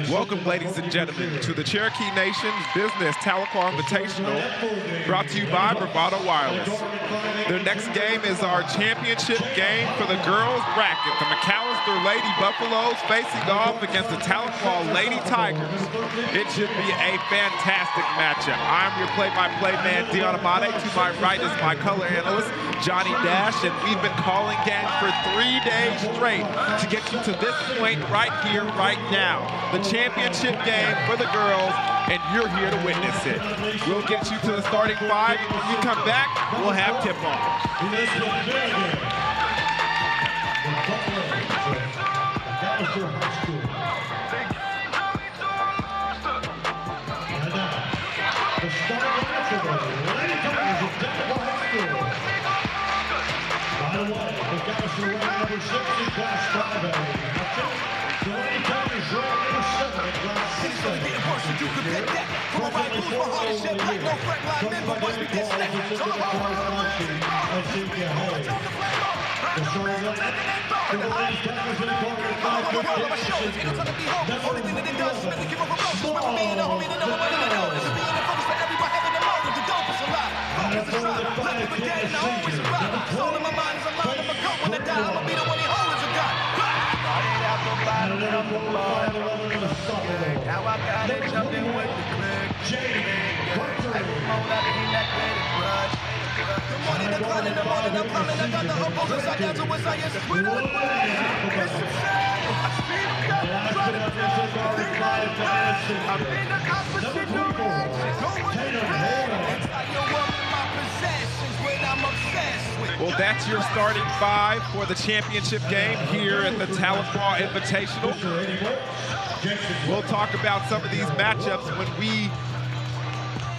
Welcome, ladies and gentlemen, to the Cherokee Nation's Business Tahlequah Invitational, brought to you by Bravado Wireless. Their next game is our championship game for the girls bracket. The McAllister Lady Buffaloes facing off against the Tahlequah Lady Tigers. It should be a fantastic matchup. I'm your play-by-play man, Dion Amade. To my right is my color analyst, Johnny Dash, and we've been calling games for 3 days straight to get you to this point right here, right now. The championship game for the girls, and you're here to witness it. We'll get you to the starting five. When we come back, we'll have tip-off. Now I got it, jumping with the click. Good morning, the clown in the morning, I'm calling. I got the opposite side down to what's I yes, we don't win. It's some shit. I see them guys trying to I've been a competition. Go with the red. It's how you walk in my possessions when I'm obsessed with. Well, that's your starting five for the championship game here at the Tahlequah Invitational. We'll talk about some of these matchups when we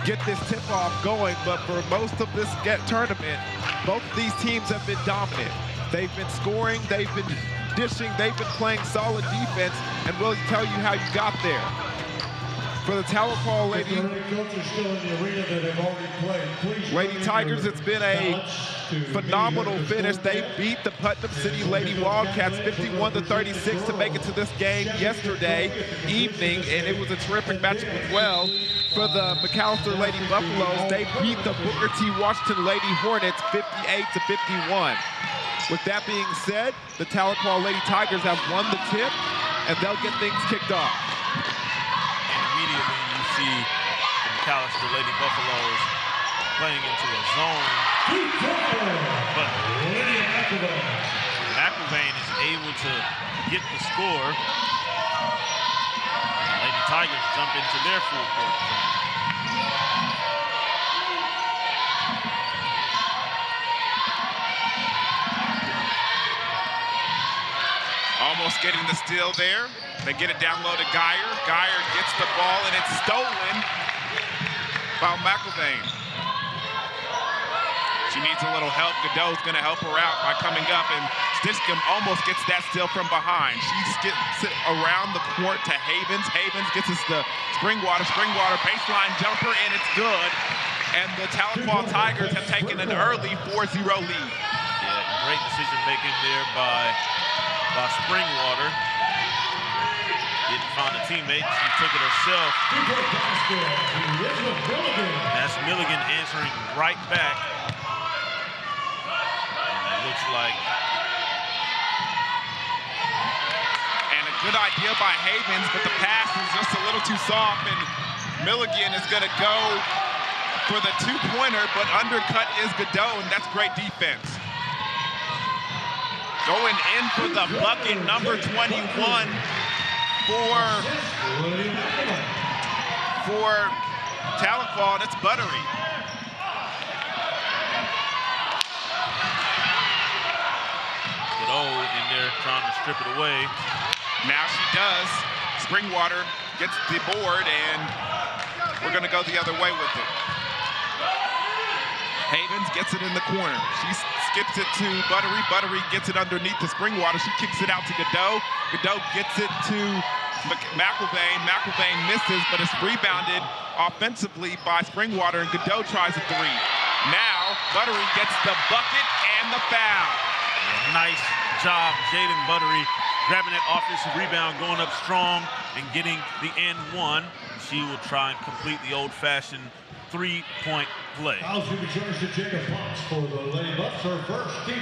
get this tip-off going, but for most of this tournament, both of these teams have been dominant. They've been scoring, they've been dishing, they've been playing solid defense, and we'll tell you how you got there. For the Tahlequah Lady Tigers, it's been a phenomenal finish. They beat the Putnam City Lady Wildcats 51-36 to make it to this game yesterday evening, and it was a terrific matchup as well. For the McAllister Lady Buffaloes, they beat the Booker T. Washington Lady Hornets 58-51. With that being said, the Tahlequah Lady Tigers have won the tip, and they'll get things kicked off. Immediately you see the McAllister Lady Buffaloes playing into a zone, but McIlvain is able to get the score. Lady Tigers jump into their full court zone. Almost getting the steal there. They get it down low to Geyer. Geyer gets the ball, and it's stolen by McIlvain. She needs a little help. Godot's going to help her out by coming up, and Stitchcom almost gets that steal from behind. She gets it around the court to Havens. Havens gets us the Springwater baseline jumper, and it's good. And the Tahlequah Tigers have taken an early 4-0 lead. Yeah, great decision making there by Springwater. Didn't find a teammate, she took it herself. That's Milligan answering right back. And it looks like. And a good idea by Havens, but the pass is just a little too soft, and Milligan is gonna go for the two-pointer, but undercut is Godot, and that's great defense. Going in for the bucket, number 21 for Tahlequah, and it's Buttery. Godot in there trying to strip it away. Now she does. Springwater gets the board, and we're gonna go the other way with it. Havens gets it in the corner. She skips it to Buttery. Buttery gets it underneath the Springwater. She kicks it out to Godot. Godot gets it to McIlvain. McIlvain misses, but it's rebounded offensively by Springwater, and Godot tries a three. Now, Buttery gets the bucket and the foul. Nice job, Jaden Buttery, grabbing that offensive rebound, going up strong, and getting the and one. She will try and complete the old-fashioned three-point play.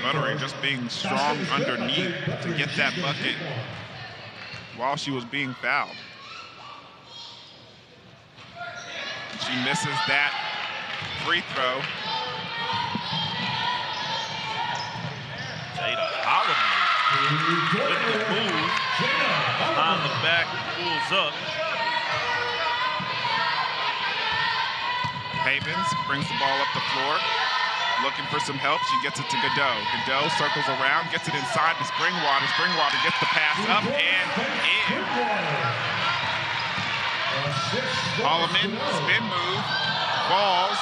Buttery just being strong underneath to get that bucket while she was being fouled. She misses that free throw. Jada Holliday with the move behind the back, pulls up. Havens brings the ball up the floor, looking for some help. She gets it to Godot. Godot circles around, gets it inside to Springwater. Springwater gets the pass up and in. Holloman, spin move, falls,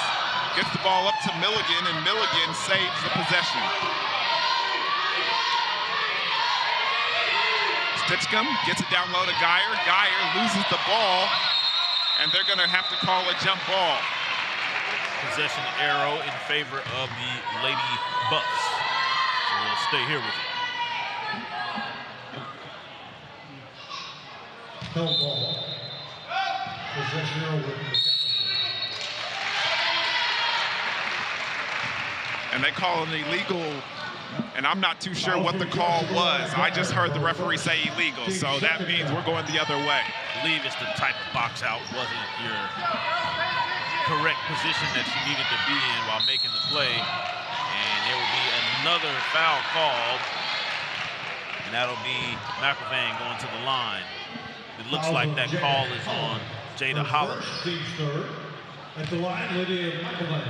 gets the ball up to Milligan, and Milligan saves the possession. Stitchcomb gets it down low to Geyer. Geyer loses the ball, and they're going to have to call a jump ball. Possession arrow in favor of the Lady Buffs. So we'll stay here with it. Held ball. Possession arrow with and they call an illegal, and I'm not too sure what the call was. I just heard the referee say illegal, so that means we're going the other way. I believe it's the type of box out, wasn't your correct position that you needed to be in while making the play. And there will be another foul called, and that'll be McElvain going to the line. It looks like that call is on Jada Holliday. At the line, Lydia McElvain.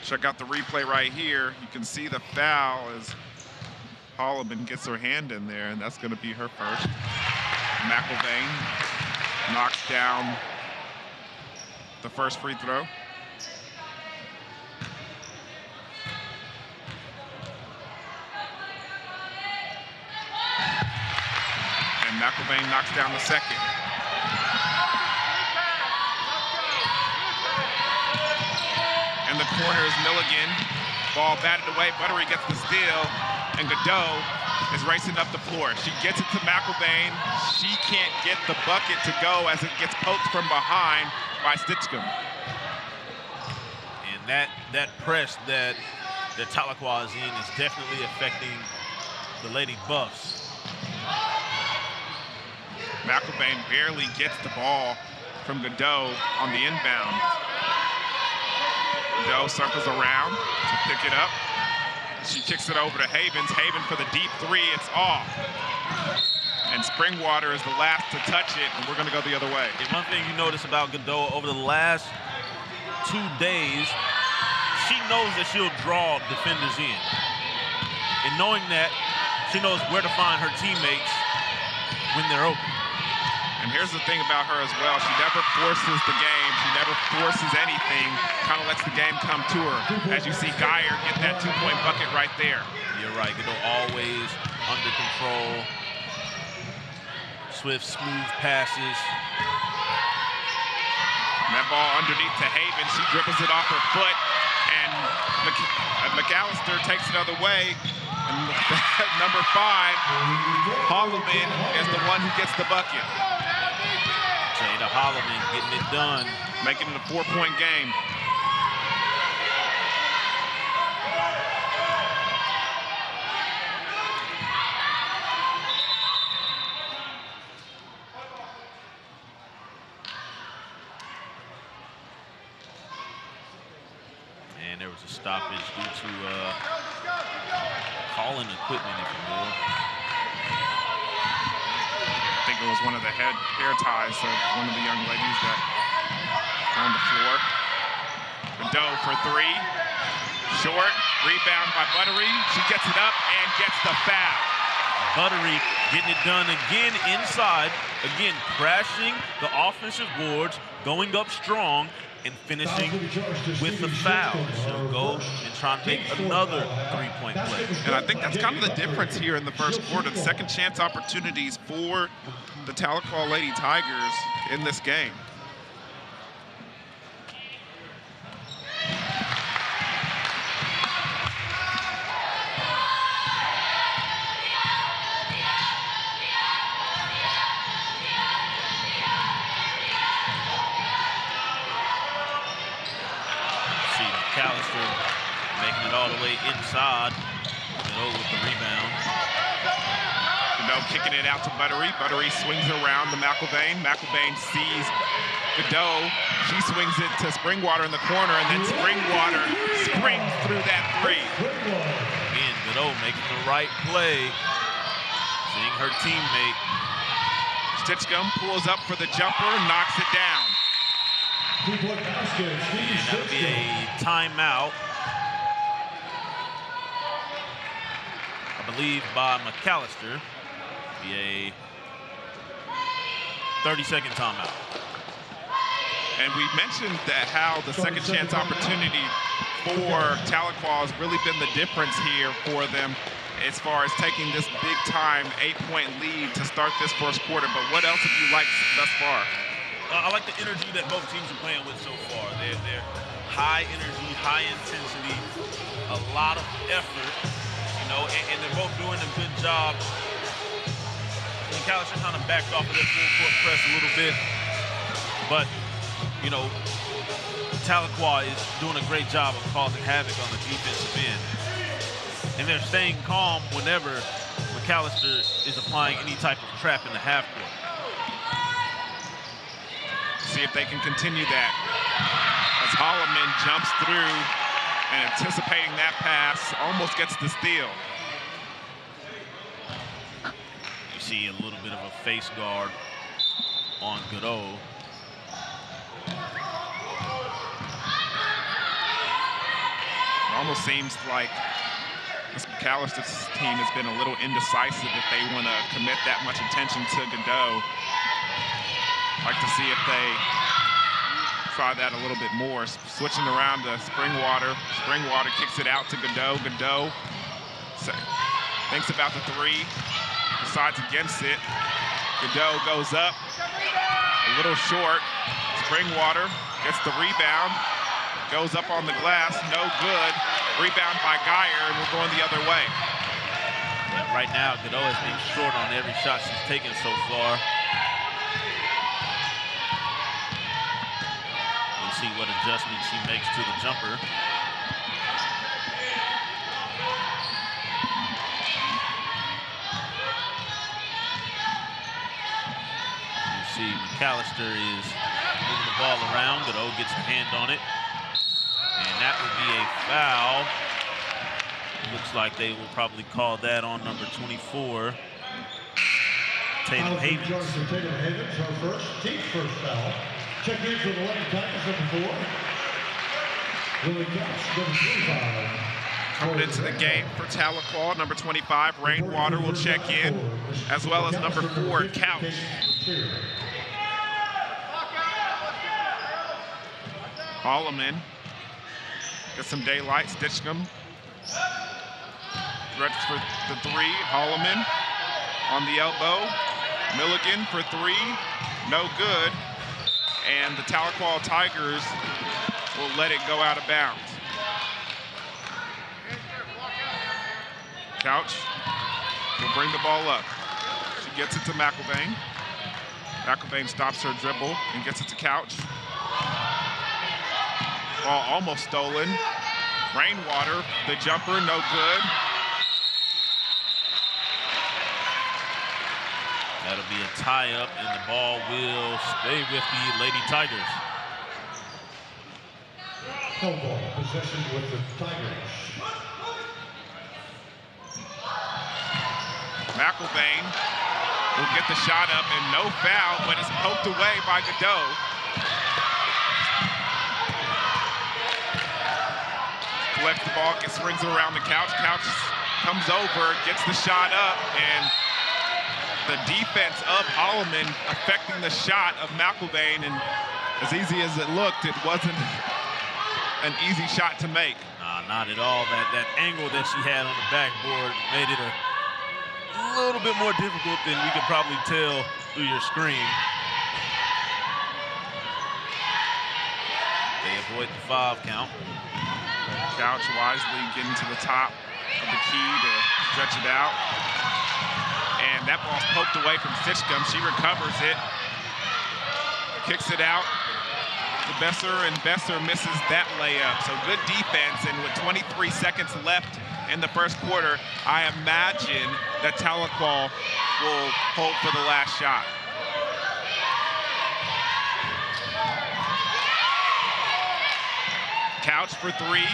Check out the replay right here. You can see the foul as Holloman gets her hand in there, and that's going to be her first. McElvain knocks down the first free throw. And McElvain knocks down the second. In the corner is Milligan. Ball batted away. Buttery gets the steal, and Godot is racing up the floor. She gets it to McElvain. She can't get the bucket to go as it gets poked from behind by Stitchcomb. And that press that Tahlequah is in is definitely affecting the Lady Buffs. McElvain barely gets the ball from Godot on the inbound. Godot circles around to pick it up. She kicks it over to Havens. Haven for the deep three. It's off. And Springwater is the last to touch it, and we're going to go the other way. And one thing you notice about Godot over the last 2 days, she knows that she'll draw defenders in. And knowing that, she knows where to find her teammates when they're open. And here's the thing about her as well. She never forces the game. She never forces anything. Kind of lets the game come to her. As you see Geyer get that two-point bucket right there. You're right. Godot always under control. Swift, smooth passes. And that ball underneath to Haven. She dribbles it off her foot. And McAllister takes it other way. And number 5, Holloman, is the one who gets the bucket. Jada Holloman getting it done. Making it a 4-point game. And there was a stoppage due to calling equipment, if you will. I think it was one of the hair ties of one of the young ladies that on the floor. Godot for 3. Short. Rebound by Buttery. She gets it up and gets the foul. Buttery getting it done again inside. Again, crashing the offensive boards, going up strong, and finishing with the foul. She'll go and try and make another 3-point play. And I think that's kind of the difference here in the first quarter. The second chance opportunities for the Tahlequah Lady Tigers in this game. McAllister making it all the way inside. Gado with the rebound. Gado kicking it out to Buttery. Buttery swings it around to McElvain. McElvain sees Gado. She swings it to Springwater in the corner, and then Springwater springs through that three. Again, Gado making the right play. Seeing her teammate. Stitchcomb pulls up for the jumper, knocks it down. And that'll be a timeout. I believe by McAllister. Be a 30-second timeout. And we mentioned that how the second chance opportunity for Tahlequah has really been the difference here for them as far as taking this big-time 8-point lead to start this first quarter. But what else have you liked thus far? I like the energy that both teams are playing with so far. They're high energy, high intensity, a lot of effort, you know, and they're both doing a good job. McAllister kind of backed off of their full-court press a little bit, but, you know, Tahlequah is doing a great job of causing havoc on the defensive end. And they're staying calm whenever McAllister is applying any type of trap in the half court. See if they can continue that. As Holloman jumps through and anticipating that pass, almost gets the steal. You see a little bit of a face guard on Gado. It almost seems like this McAllister's team has been a little indecisive if they want to commit that much attention to Gado. Like to see if they try that a little bit more. Switching around to Springwater. Springwater kicks it out to Gado. Gado thinks about the three, decides against it. Gado goes up, a little short. Springwater gets the rebound, goes up on the glass, no good. Rebound by Geyer, and we're going the other way. Yeah, right now, Gado has been short on every shot she's taken so far. We'll see what adjustment she makes to the jumper. You see McAllister is moving the ball around. Gado gets her hand on it. And that would be a foul. Looks like they will probably call that on number 24, Tatum Havens. Tatum Havens, her first, team's first foul. Check in for the Lady Tigers, number 4. Lily Couch, number 25. Coming into the game for Tahlequah, number 25, Rainwater will check in, as well as number 4, Couch. Holloman gets some daylight. Stitchcomb threats for the three. Holloman on the elbow. Milligan for three, no good. And the Tahlequah Tigers will let it go out of bounds. Couch will bring the ball up. She gets it to McElvain. McElvain stops her dribble and gets it to Couch. Ball almost stolen. Rainwater, the jumper, no good. That'll be a tie-up, and the ball will stay with the Lady Tigers. No ball, possession with the Tigers. McElvain will get the shot up, and no foul, but it's poked away by Gado. Collects the ball, springs it around the Couch. Couch comes over, gets the shot up, and the defense of Holloman affecting the shot of McElvain, and as easy as it looked, it wasn't an easy shot to make. Nah, not at all. That angle that she had on the backboard made it a little bit more difficult than we could probably tell through your screen. They avoid the 5 count. Couch wisely getting to the top of the key to stretch it out. And that ball's poked away from Stitchcomb. She recovers it, kicks it out. Besser, and Besser misses that layup. So good defense, and with 23 seconds left in the first quarter, I imagine that Tahlequah will hold for the last shot. Couch for three,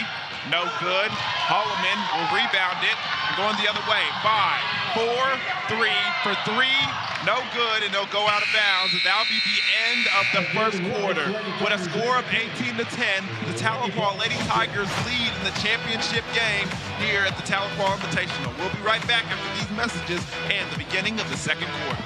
no good. Holloman will rebound it, going the other way. 5, 4, 3 for three, no good, and they'll go out of bounds. And that'll be the end of the first quarter. With a score of 18-10, the Tahlequah Lady Tigers lead in the championship game here at the Tahlequah Invitational. We'll be right back after these messages and the beginning of the second quarter.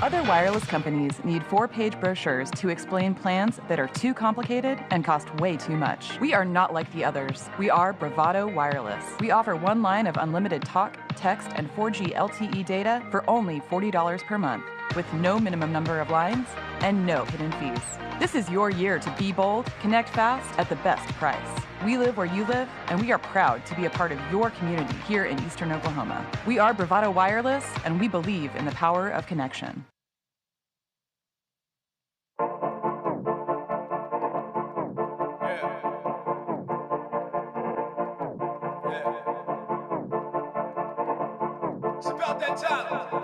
Other wireless companies need 4-page brochures to explain plans that are too complicated and cost way too much. We are not like the others. We are Bravado Wireless. We offer 1 line of unlimited talk, text, and 4G LTE data for only $40 per month, with no minimum number of lines and no hidden fees. This is your year to be bold, connect fast at the best price. We live where you live, and we are proud to be a part of your community here in Eastern Oklahoma. We are Bravado Wireless, and we believe in the power of connection. It's about that time.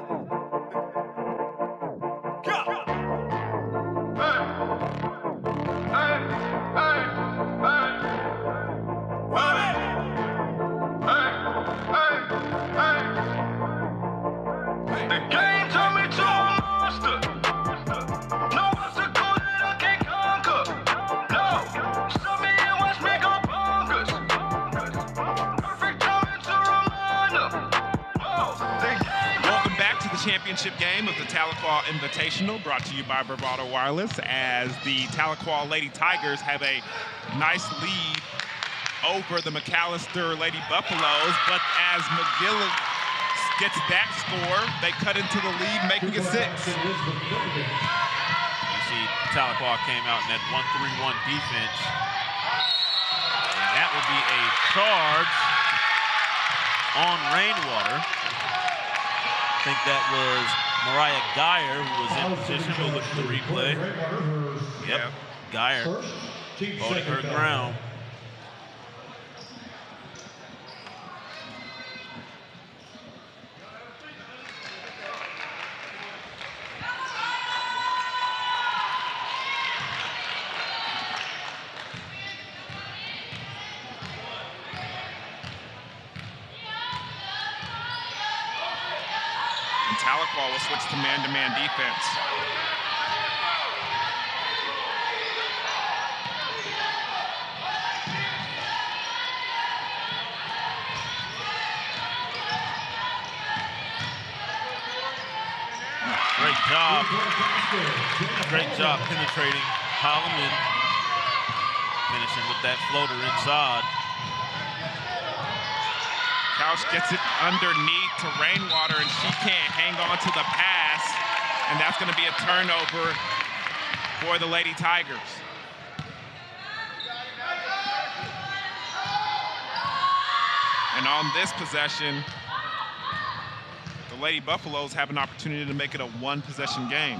Championship game of the Tahlequah Invitational, brought to you by Bravado Wireless, as the Tahlequah Lady Tigers have a nice lead over the McAllister Lady Buffaloes, but as McGill gets that score, they cut into the lead, making it 6. You see Tahlequah came out in that 1-3-1 defense, and that would be a charge on Rainwater. I think that was Mariah Geyer who was in position. We'll look at the replay. Yep, Geyer holding her ground. Tahlequah will switch to man-to-man defense. Great job. Great job penetrating. Holloman finishing with that floater inside. Couch gets it underneath to Rainwater, and she can't hang on to the pass, and that's going to be a turnover for the Lady Tigers. And on this possession, the Lady Buffaloes have an opportunity to make it a 1-possession game.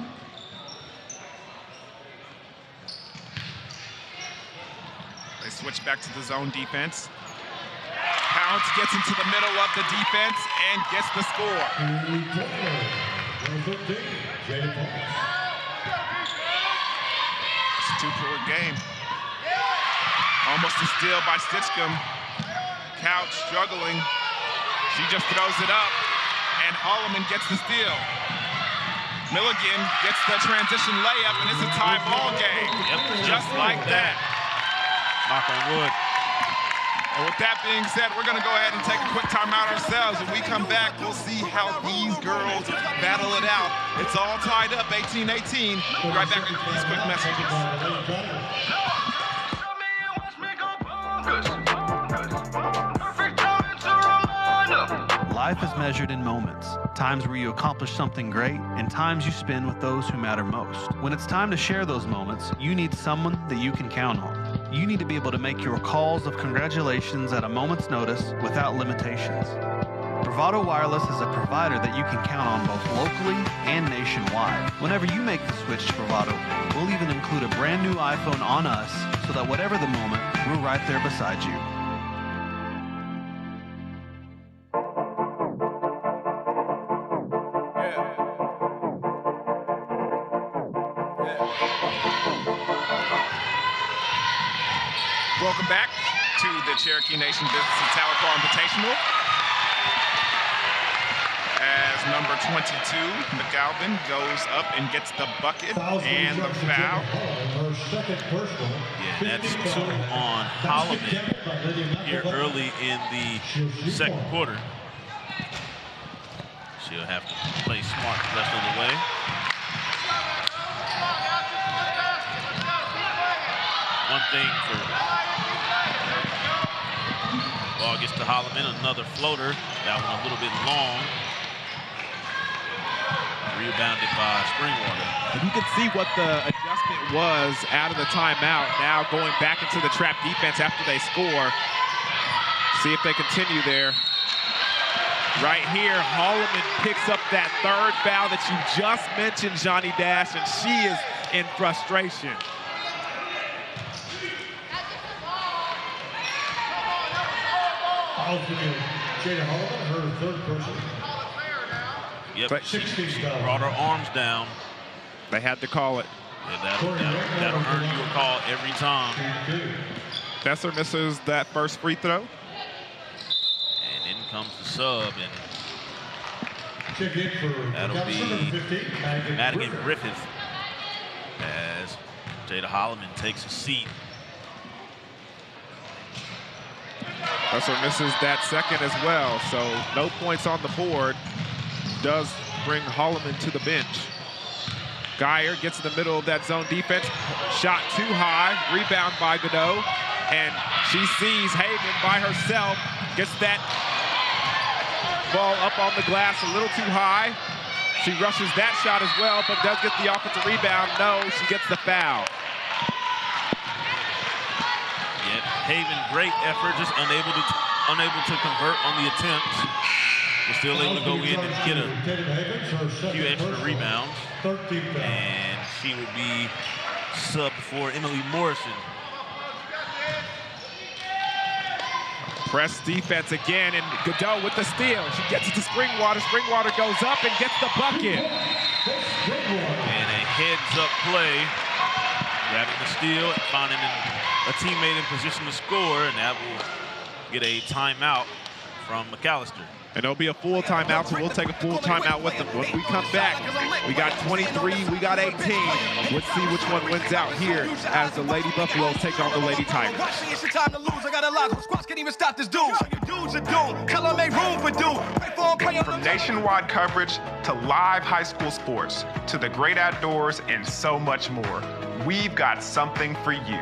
They switch back to the zone defense. Counts gets into the middle of the defense and gets the score. It's a 2-point game. Almost a steal by Stitchcomb. Couch struggling. She just throws it up, and Holloman gets the steal. Milligan gets the transition layup, and it's a tie ball game. Yep, just like that. Knock on wood. And with that being said, we're going to go ahead and take a quick timeout ourselves. When we come back, we'll see how these girls battle it out. It's all tied up, 18-18. We'll be right back with these quick messages. Life is measured in moments, times where you accomplish something great, and times you spend with those who matter most. When it's time to share those moments, you need someone that you can count on. You need to be able to make your calls of congratulations at a moment's notice without limitations. Bravado Wireless is a provider that you can count on both locally and nationwide. Whenever you make the switch to Bravado, we'll even include a brand new iPhone on us so that whatever the moment, we're right there beside you. Welcome back to the Cherokee Nation Business and Tahlequah Invitational. As number 22, McAlvin goes up and gets the bucket and the foul. Yeah, that's 2 on Holloman here early in the second quarter. She'll have to play smart the rest of the way. One thing for ball gets to Holloman, another floater. That one a little bit long. Rebounded by Springwater. And you can see what the adjustment was out of the timeout. Now going back into the trap defense after they score. See if they continue there. Right here, Holloman picks up that third foul that you just mentioned, Johnny Dash, and she is in frustration. Jada Holloman, her third person. Yep, she brought her arms down. They had to call it. Yeah, that'll earn you a call every time. Besser misses that first free throw. And in comes the sub, and that'll be Madigan Griffith as Jada Holloman takes a seat. Besser misses that second as well, so no points on the board. Does bring Holloman to the bench. Geyer gets in the middle of that zone defense. Shot too high, rebound by Godot. And she sees Haven by herself. Gets that ball up on the glass a little too high. She rushes that shot as well, but does get the offensive rebound. No, she gets the foul. Yeah, Haven, great effort, just unable to convert on the attempts. We're still able to go in and get a few extra rebounds. And she will be subbed for Emily Morrison. Press defense again, and Godot with the steal. She gets it to Springwater. Springwater goes up and gets the bucket. And a heads-up play, grabbing the steal and finding a teammate in position to score, and that will get a timeout from McAllister. And it'll be a full timeout, so we'll take a full timeout with them. When we come back, we got 23, we got 18. Let's see which one wins out here as the Lady Buffaloes take on the Lady Tigers. It's your time to lose. I got a lot. Squats can't even stop this dude. Dudes are doomed. Color make room for dude. From nationwide coverage to live high school sports to the great outdoors and so much more, we've got something for you.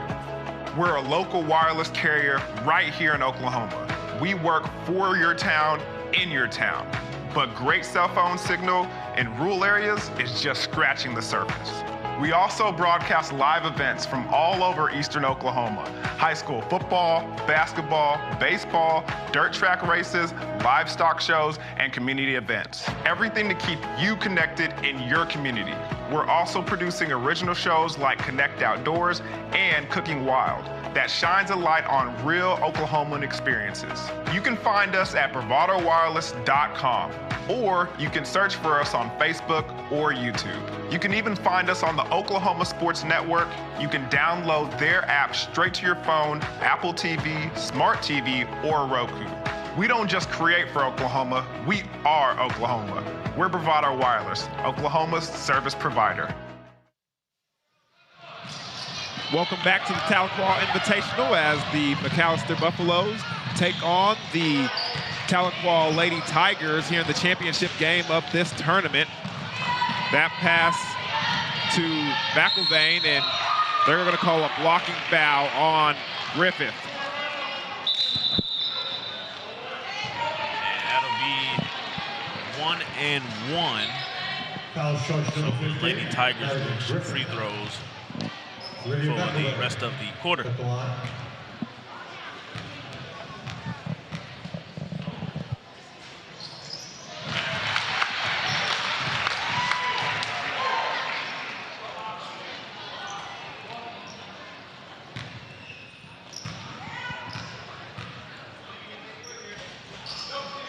We're a local wireless carrier right here in Oklahoma. We work for your town, in your town. But great cell phone signal in rural areas is just scratching the surface. We also broadcast live events from all over eastern Oklahoma. High school football, basketball, baseball, dirt track races, livestock shows, and community events. Everything to keep you connected in your community. We're also producing original shows like Connect Outdoors and Cooking Wild that shines a light on real Oklahoman experiences. You can find us at bravadowireless.com, or you can search for us on Facebook or YouTube. You can even find us on the Oklahoma Sports Network. You can download their app straight to your phone, Apple TV, Smart TV, or Roku. We don't just create for Oklahoma, we are Oklahoma. We're Bravado Wireless, Oklahoma's service provider. Welcome back to the Tahlequah Invitational as the McAllister Buffaloes take on the Tahlequah Lady Tigers here in the championship game of this tournament. That pass to McIlvain, and they're going to call a blocking foul on Griffith. And that'll be 1 and 1. So the Lady Tigers will shoot free throws for the rest of the quarter.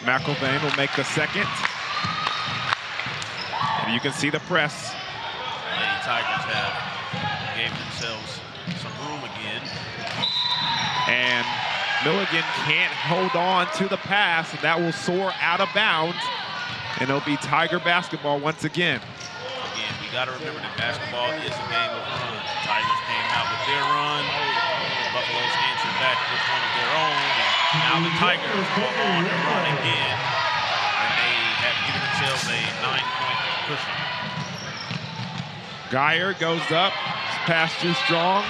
McElvain will make the second. And you can see the press. Lady Tigers have gave themselves some room again. And Milligan can't hold on to the pass, and that will soar out of bounds. And it'll be Tiger basketball once again. Again, we got to remember that basketball is a game of runs. The Tigers came out with their run. The Buffaloes answered back with one of their own. And now the Tigers are on the run again. And they have given themselves a 9-point cushion. Geyer goes up. Pass too strong.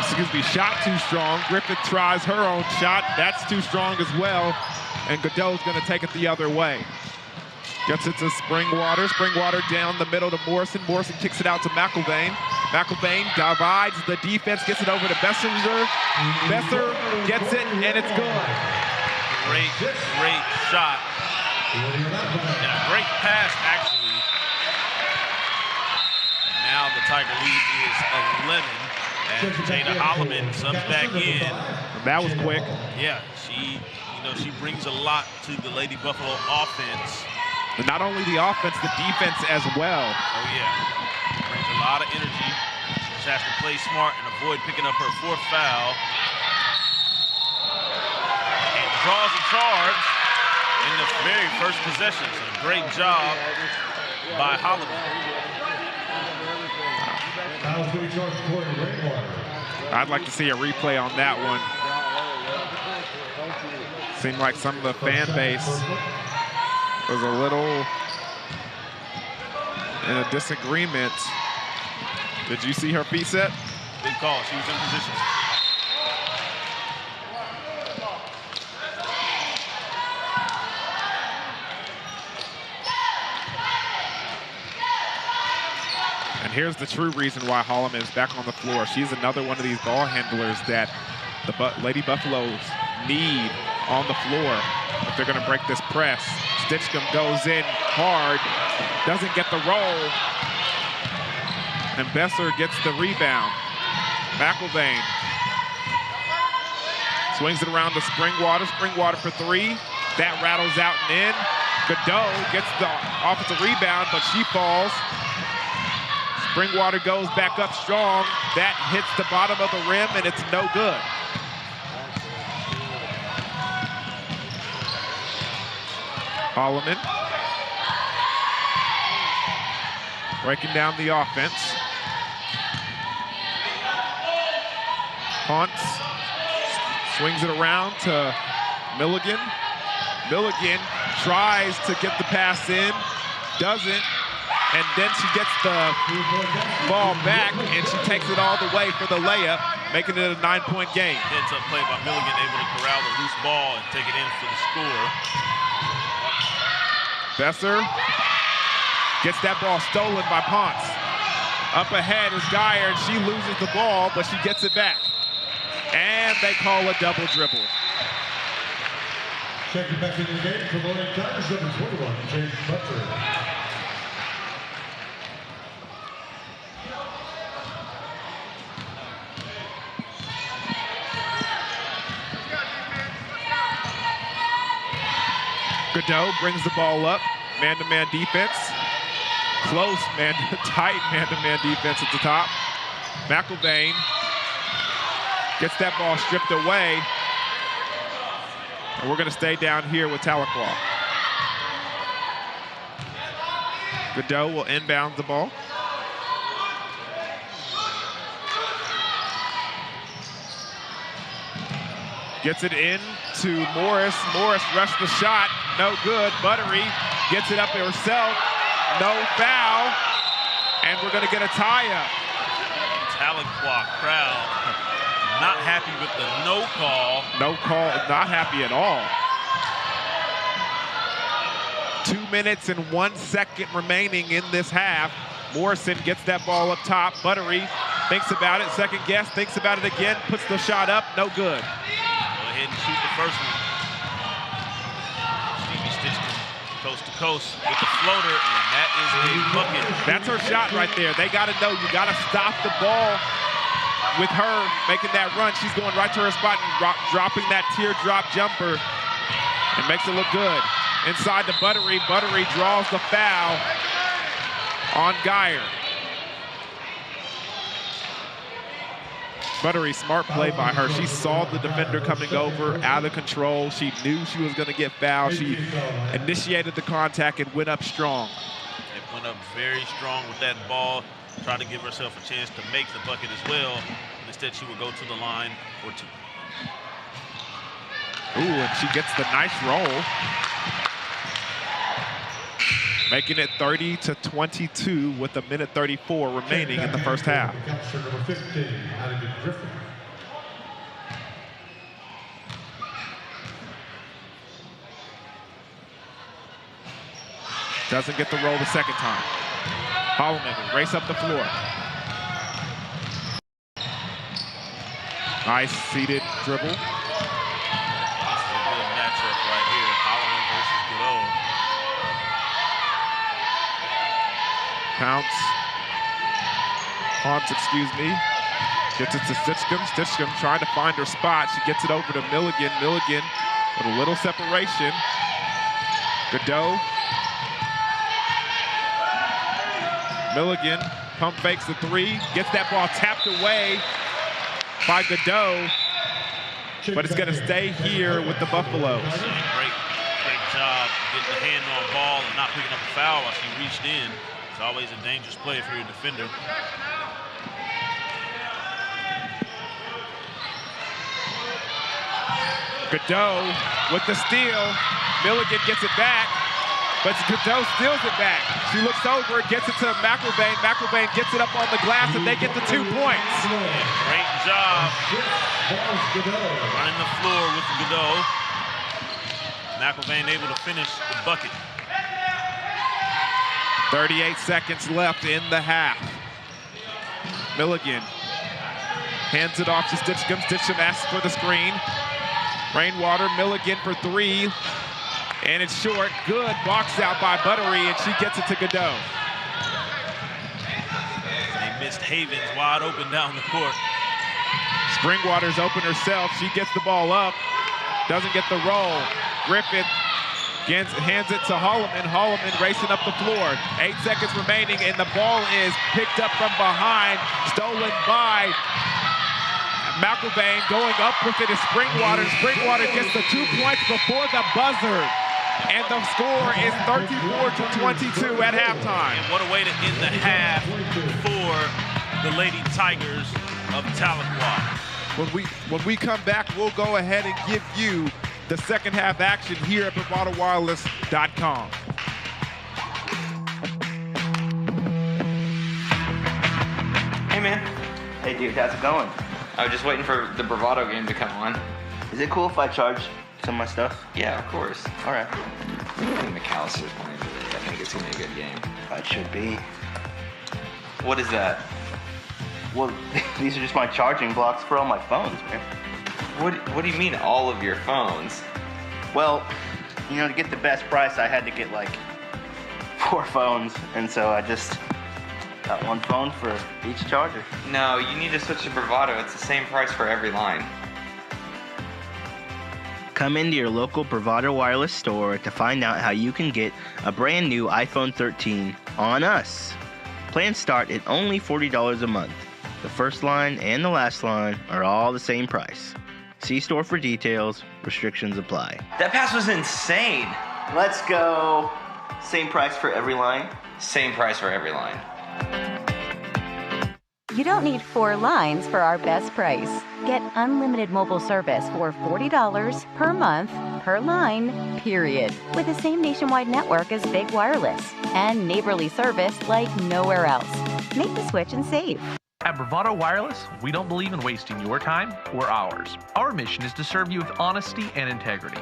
Excuse me, shot too strong. Griffith tries her own shot. That's too strong as well. And Godot's going to take it the other way. Gets it to Springwater. Springwater down the middle to Morrison. Morrison kicks it out to McElvain. McElvain divides the defense, gets it over to Bessinger. Besser gets it, and it's good. Great shot. And a great pass, actually. And now the Tiger lead is 11. And Jada Holloman subs back in. That was quick. Yeah, she brings a lot to the Lady Buffalo offense. But not only the offense, the defense as well. Oh yeah, brings a lot of energy. She has to play smart and avoid picking up her 4th foul. And draws a charge in the very first possession. So great job by Holloman. I'd like to see a replay on that one. Seemed like some of the fan base was a little in a disagreement. Did you see her feet set? Good call. She was in position. And here's the true reason why Holloman is back on the floor. She's another one of these ball handlers that the Lady Buffaloes need on the floor if they're going to break this press. Stitchcomb goes in hard, doesn't get the roll, and Besser gets the rebound. McElvain swings it around to Springwater. Springwater for 3. That rattles out and in. Godot gets the offensive rebound, but she falls. Springwater goes back up strong. That hits the bottom of the rim, and it's no good. Holloman breaking down the offense. Ponce swings it around to Milligan. Milligan tries to get the pass in, doesn't, and then she gets the ball back and she takes it all the way for the layup, making it a 9-point game. Heads-up play by Milligan, able to corral the loose ball and take it in for the score. Besser gets that ball stolen by Ponce. Up ahead is Geyer, and she loses the ball, but she gets it back. And they call a double dribble. Checking back in the game for the Lady Tigers, number 21, James Butler. Godot brings the ball up, man-to-man defense. Close, tight man-to-man defense at the top. McElvain gets that ball stripped away. And we're gonna stay down here with Tahlequah. Godot will inbound the ball. Gets it in to Morris. Morris rushed the shot, no good. Buttery gets it up herself, no foul, and we're gonna get a tie-up. Tahlequah crowd not happy with the no call. No call, not happy at all. 2 minutes and 1 second remaining in this half. Morrison gets that ball up top. Buttery thinks about it, second guess, thinks about it again, puts the shot up, no good. Go ahead and shoot the first one. Stevie Stitchcomb coast to coast with the floater, and that is a bucket. That's her shot right there. They gotta know, you gotta stop the ball with her making that run. She's going right to her spot and dropping that teardrop jumper. and makes it look good. Inside to Buttery. Buttery draws the foul on Geyer. Buttery, smart play by her. She saw the defender coming over, out of control. She knew she was going to get fouled. She initiated the contact and went up strong. It went up very strong with that ball, tried to give herself a chance to make the bucket as well. Instead, she would go to the line for 2. Ooh, and she gets the nice roll. Making it 30-22 with 1:34 remaining in the first half. Doesn't get the roll the second time. Holloman will race up the floor. Nice seated dribble. This is a good matchup right here. Holloman versus Godot. Haunts, excuse me. Gets it to Stitchcomb. Stitchcomb trying to find her spot. She gets it over to Milligan. Milligan with a little separation. Godot. Milligan pump fakes the 3. Gets that ball tapped away by Godot. But it's going to stay here with the Buffaloes. Great job getting the hand on ball and not picking up a foul while she reached in. It's always a dangerous play for your defender. Godot with the steal. Milligan gets it back, but Godot steals it back. She looks over, gets it to McElvain. McElvain gets it up on the glass, and they get the 2 points. Great job running the floor with Godot. McElvain able to finish the bucket. 38 seconds left in the half. Milligan hands it off to Stitchcomb. Stitchcomb asks for the screen. Rainwater, Milligan for 3. And it's short. Good box out by Buttery, and she gets it to Godot. They missed Havens wide open down the court. Springwater's open herself. She gets the ball up. Doesn't get the roll. Griffith hands it to Holloman. Holloman racing up the floor. 8 seconds remaining, and the ball is picked up from behind. Stolen by McElvain. Going up with it is Springwater. Springwater gets the 2 points before the buzzer. And the score is 34-22 at halftime. And what a way to end the half for the Lady Tigers of Tahlequah. When we come back, we'll go ahead and give you the second half action here at BravadoWireless.com. Hey, man. Hey, dude, how's it going? I was just waiting for the Bravado game to come on. Is it cool if I charge some of my stuff? Yeah, of course. All right. I think McAllister's playing today. I think it's going to be a good game. It should be. What is that? Well, these are just my charging blocks for all my phones, man. What do you mean, all of your phones? Well, you know, to get the best price, I had to get like 4 phones, and so I just got 1 phone for each charger. No, you need to switch to Bravado. It's the same price for every line. Come into your local Bravado Wireless store to find out how you can get a brand new iPhone 13 on us. Plans start at only $40 a month. The first line and the last line are all the same price. See store for details. Restrictions apply. That pass was insane. Let's go. Same price for every line. Same price for every line. You don't need 4 lines for our best price. Get unlimited mobile service for $40 per month, per line, period. With the same nationwide network as Big Wireless and neighborly service like nowhere else. Make the switch and save. At Bravado Wireless, we don't believe in wasting your time or ours. Our mission is to serve you with honesty and integrity.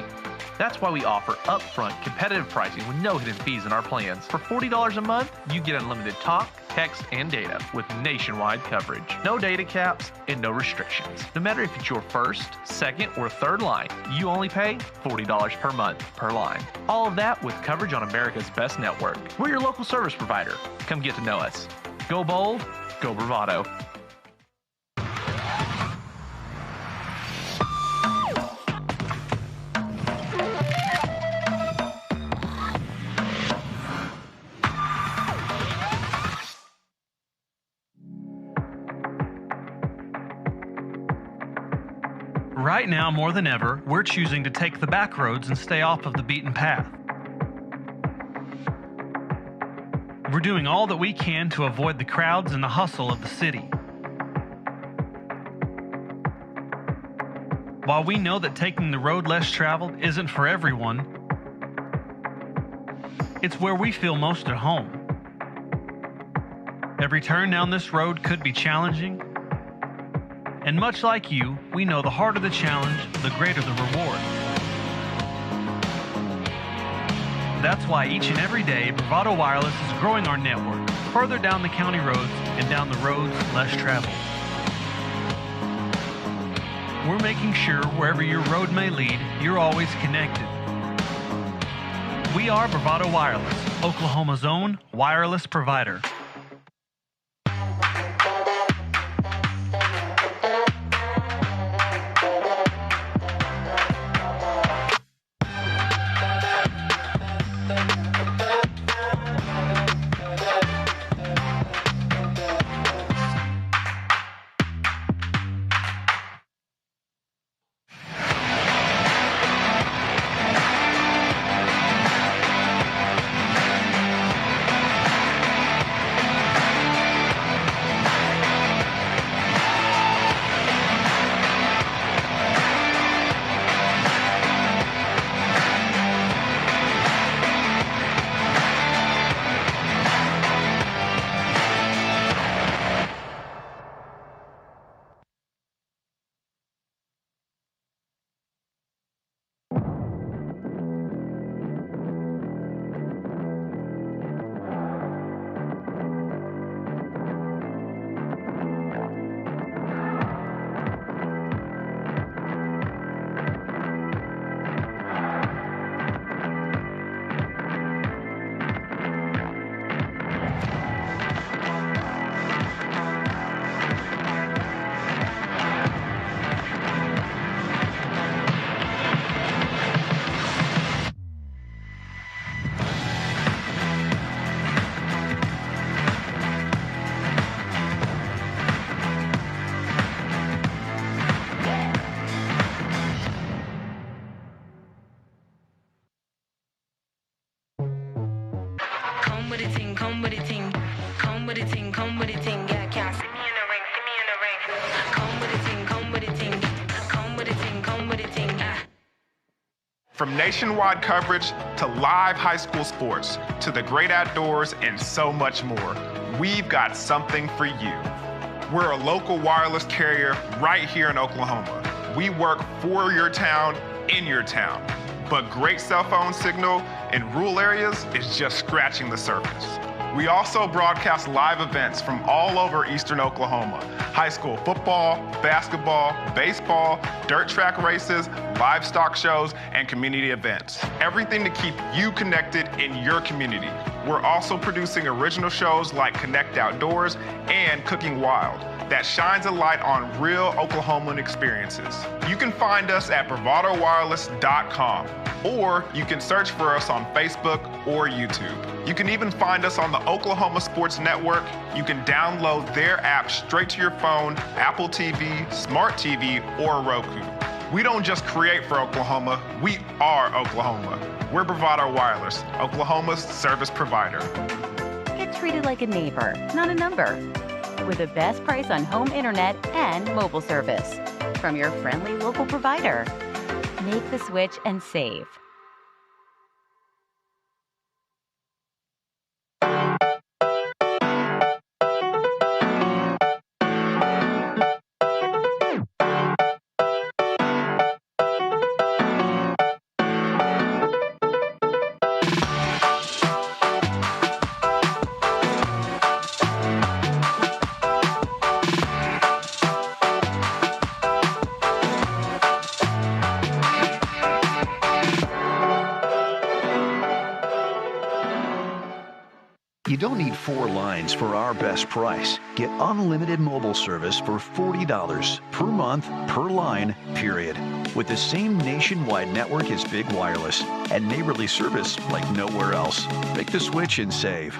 That's why we offer upfront competitive pricing with no hidden fees in our plans. For $40 a month, you get unlimited talk, text, and data with nationwide coverage. No data caps and no restrictions. No matter if it's your first, second, or third line, you only pay $40 per month per line. All of that with coverage on America's best network. We're your local service provider. Come get to know us. Go bold, go Bravado. Right now, more than ever, we're choosing to take the back roads and stay off of the beaten path. We're doing all that we can to avoid the crowds and the hustle of the city. While we know that taking the road less traveled isn't for everyone, it's where we feel most at home. Every turn down this road could be challenging, and much like you, we know the harder the challenge, the greater the reward. That's why each and every day, Bravado Wireless is growing our network further down the county roads and down the roads less traveled. We're making sure wherever your road may lead, you're always connected. We are Bravado Wireless, Oklahoma's own wireless provider. From nationwide coverage to live high school sports to the great outdoors and so much more, we've got something for you. We're a local wireless carrier right here in Oklahoma. We work for your town, in your town. But great cell phone signal in rural areas is just scratching the surface. We also broadcast live events from all over eastern Oklahoma. High school football, basketball, baseball, dirt track races, livestock shows, and community events. Everything to keep you connected in your community. We're also producing original shows like Connect Outdoors and Cooking Wild that shines a light on real Oklahoman experiences. You can find us at bravadowireless.com, or you can search for us on Facebook or YouTube. You can even find us on the Oklahoma Sports Network. You can download their app straight to your phone, Apple TV, Smart TV, or Roku. We don't just create for Oklahoma, we are Oklahoma. We're Bravado Wireless, Oklahoma's service provider. Get treated like a neighbor, not a number. With the best price on home internet and mobile service from your friendly local provider. Make the switch and save. You don't need 4 lines for our best price. Get unlimited mobile service for $40 per month per line, period. With the same nationwide network as Big Wireless and neighborly service like nowhere else. Make the switch and save.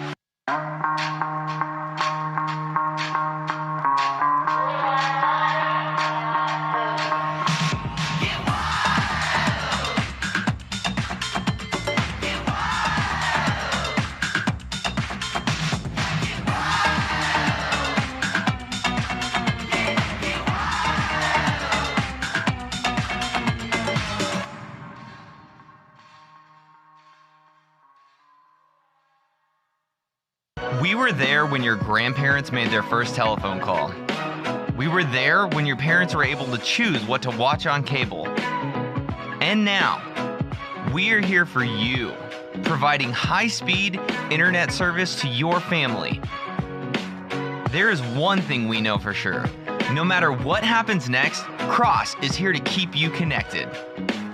We were there when your grandparents made their first telephone call. We were there when your parents were able to choose what to watch on cable. And now, we are here for you, providing high-speed internet service to your family. There is one thing we know for sure. No matter what happens next, Cross is here to keep you connected.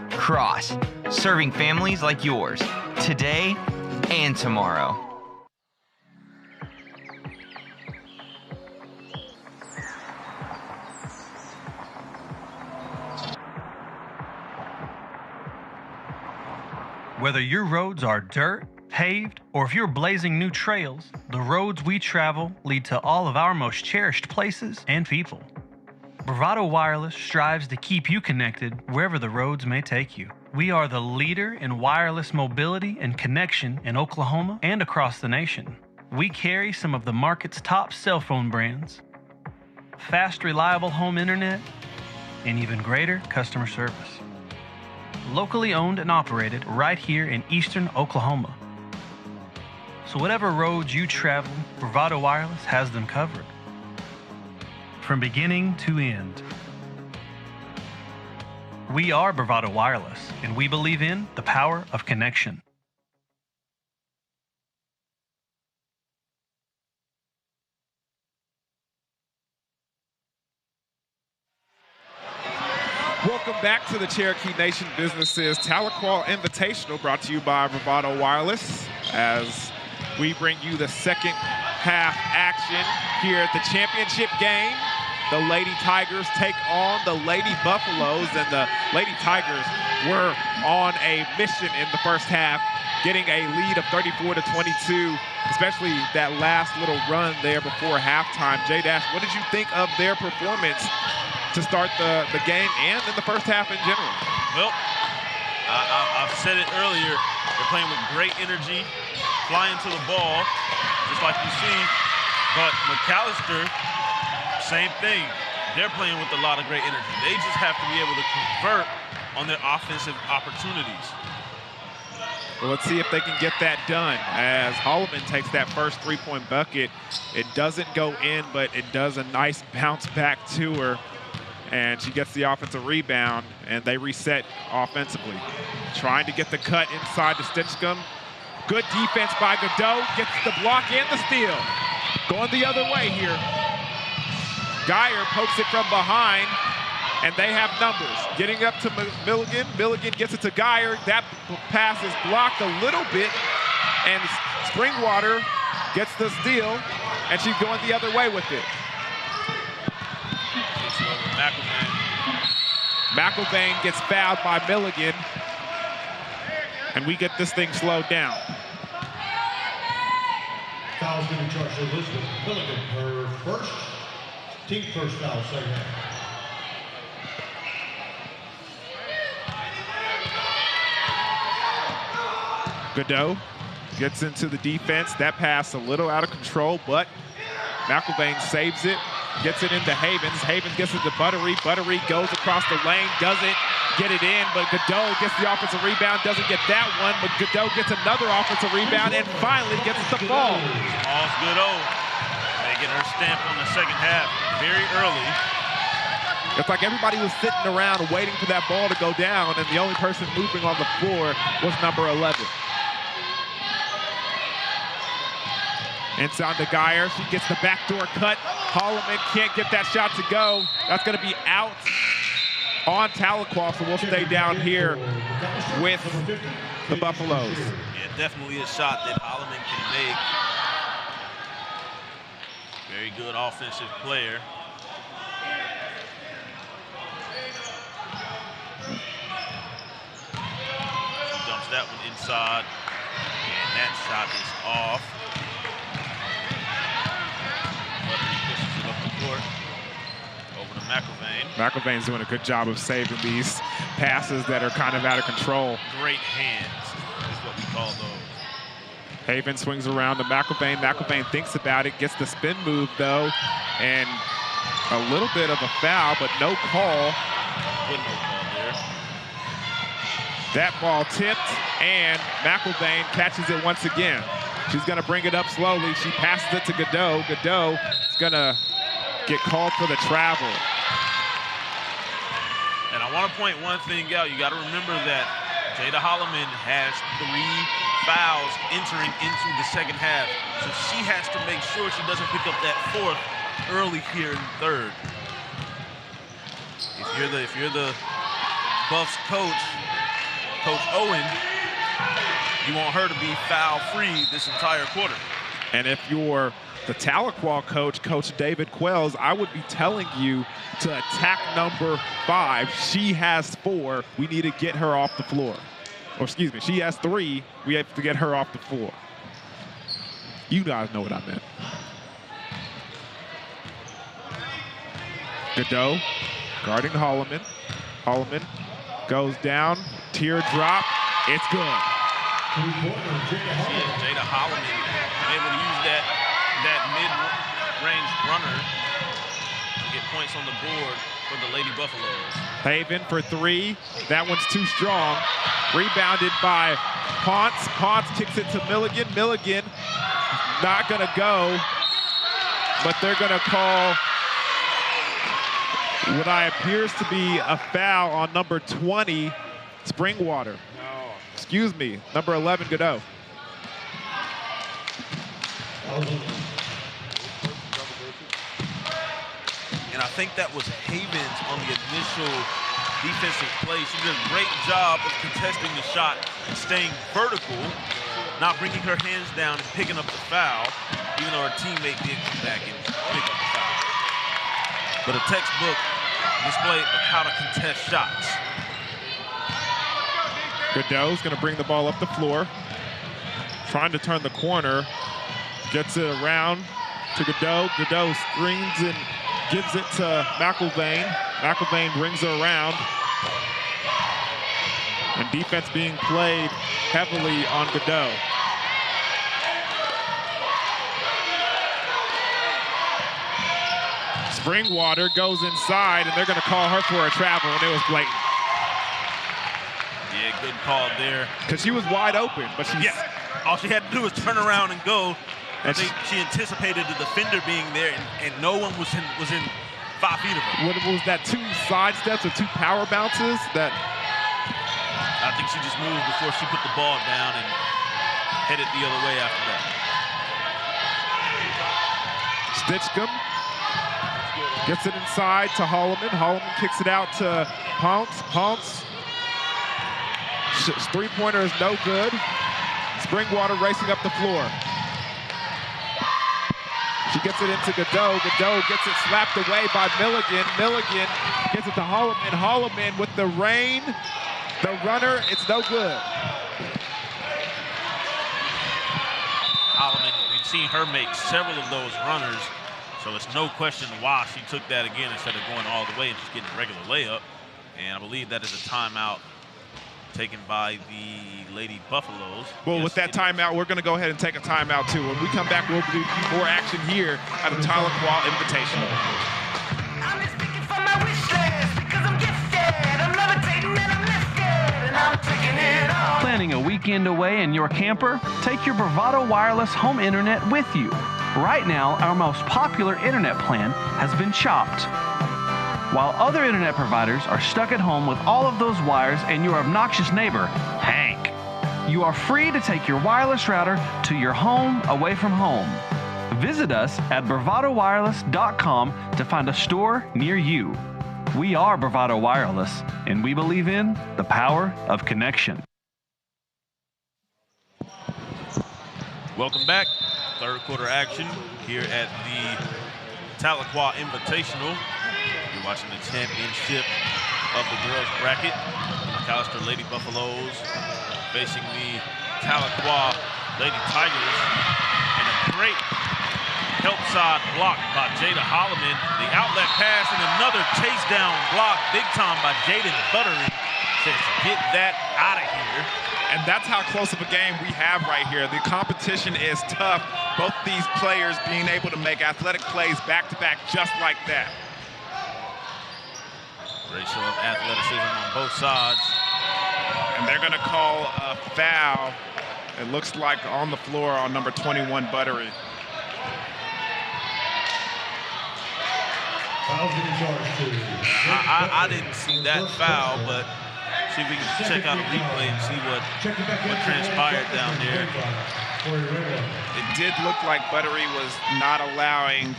Cross, serving families like yours, today and tomorrow. Whether your roads are dirt, paved, or if you're blazing new trails, the roads we travel lead to all of our most cherished places and people. Bravado Wireless strives to keep you connected wherever the roads may take you. We are the leader in wireless mobility and connection in Oklahoma and across the nation. We carry some of the market's top cell phone brands, fast, reliable home internet, and even greater customer service. Locally owned and operated right here in eastern Oklahoma. So whatever roads you travel, Bravado Wireless has them covered. From beginning to end. We are Bravado Wireless, and we believe in the power of connection. Welcome back to the Cherokee Nation Businesses Tahlequah Invitational, brought to you by Bravado Wireless, as we bring you the second half action here at the championship game. The Lady Tigers take on the Lady Buffaloes, and the Lady Tigers were on a mission in the first half, getting a lead of 34-22, especially that last little run there before halftime. J-Dash, what did you think of their performance to start the game and in the first half in general? Well, I've said it earlier, they're playing with great energy, flying to the ball, just like you see. But McAllister, same thing. They're playing with a lot of great energy. They just have to be able to convert on their offensive opportunities. Well, let's see if they can get that done as Holloman takes that first three-point bucket. It doesn't go in, but it does a nice bounce back to her. And she gets the offensive rebound, and they reset offensively. Trying to get the cut inside to Stinchcomb. Good defense by Godot, gets the block and the steal. Going the other way here. Geyer pokes it from behind, and they have numbers. Getting up to Milligan. Milligan gets it to Geyer. That pass is blocked a little bit, and Springwater gets the steal, and she's going the other way with it. McElvain gets fouled by Milligan, and we get this thing slowed down. Foul's going to be charged to Elizabeth Milligan, her first, team first foul, second half. Godot gets into the defense. That pass a little out of control, but McElvain saves it. Gets it into Havens. Havens gets it to Buttery. Buttery goes across the lane, doesn't get it in, but Godot gets the offensive rebound, doesn't get that one, but Godot gets another offensive rebound and finally gets the ball. All's Godot making her stamp on the second half very early. It's like everybody was sitting around waiting for that ball to go down, and the only person moving on the floor was number 11. Inside to Geyer, she gets the backdoor cut. Holloman can't get that shot to go. That's going to be out on Tahlequah, so we'll stay down here with the Buffaloes. Yeah, definitely a shot that Holloman can make. Very good offensive player. She dumps that one inside, and that shot is off. Over to McElvain. McElvain's doing a good job of saving these passes that are kind of out of control. Great hands is what we call those. Haven swings around to McElvain. McElvain thinks about it, gets the spin move though, and a little bit of a foul, but no call. Good no call there. That ball tipped, and McElvain catches it once again. She's going to bring it up slowly. She passes it to Godot. Godot is going to get called for the travel. And I want to point one thing out. You got to remember that Jada Holloman has 3 fouls entering into the second half. So she has to make sure she doesn't pick up that 4th early here in the 3rd. If you're the Buffs coach, Coach Owen, you want her to be foul-free this entire quarter. And if you're the Tahlequah coach, Coach David Quells, I would be telling you to attack number 5. She has 4. We need to get her off the floor. Or excuse me, she has 3. We have to get her off the floor. You guys know what I meant. Godot guarding Holloman. Holloman goes down, teardrop. It's good. Jada Holloman able to use that mid-range runner to get points on the board for the Lady Buffaloes. Haven for 3. That one's too strong. Rebounded by Ponce. Ponce kicks it to Milligan. Milligan not going to go, but they're going to call what appears to be a foul on number 20, Springwater. No. Excuse me, number 11, Godot. And I think that was Havens on the initial defensive play. She did a great job of contesting the shot and staying vertical, not bringing her hands down and picking up the foul, even though her teammate did come back and pick up the foul. But a textbook display of how to contest shots. Godot's going to bring the ball up the floor, trying to turn the corner, gets it around to Godot. Godot screens and gives it to McIlvain. McIlvain brings her around. And defense being played heavily on Godot. Springwater goes inside, and they're going to call her for a travel, and it was blatant. Yeah, good call there. Because she was wide open, but she's... Yeah, all she had to do was turn around and go. I think she anticipated the defender being there, and no one was in 5 feet of her. What was that, 2 side steps or 2 power bounces? That I think she just moved before she put the ball down and headed the other way after that. Stitchcomb gets it inside to Holloman. Holloman kicks it out to Ponce. Ponce, 3-pointer is no good. Springwater racing up the floor. She gets it into Godot. Godot gets it slapped away by Milligan. Milligan gets it to Holloman. Holloman with the rain. The runner, it's no good. Holloman, we've seen her make several of those runners, so it's no question why she took that again instead of going all the way and just getting a regular layup. And I believe that is a timeout taken by the Lady Buffaloes. Well, yes, with that timeout, we're going to go ahead and take a timeout, too. When we come back, we'll do more action here at the Tahlequah Invitational. I'm just speaking from my wish list because I'm gifted. I'm levitating and I'm lifted and I'm taking it all. Planning a weekend away in your camper? Take your Bravado Wireless home internet with you. Right now, our most popular internet plan has been chopped. While other internet providers are stuck at home with all of those wires and your obnoxious neighbor, Hank, you are free to take your wireless router to your home away from home. Visit us at bravadowireless.com to find a store near you. We are Bravado Wireless, and we believe in the power of connection. Welcome back. 3rd quarter action here at the Tahlequah Invitational. You're watching the championship of the girls bracket. McAllister Lady Buffaloes facing the Tahlequah Lady Tigers. And a great help side block by Jada Holloman. The outlet pass and another chase down block, big time by Jaden Buttery. Says, get that out of here. And that's how close of a game we have right here. The competition is tough. Both these players being able to make athletic plays back-to-back just like that. Great show of athleticism on both sides. And they're going to call a foul It looks like on the floor on number 21, Buttery. I didn't see that foul, but see if we can check out a replay and see what transpired down there. It did look like Buttery was not allowing.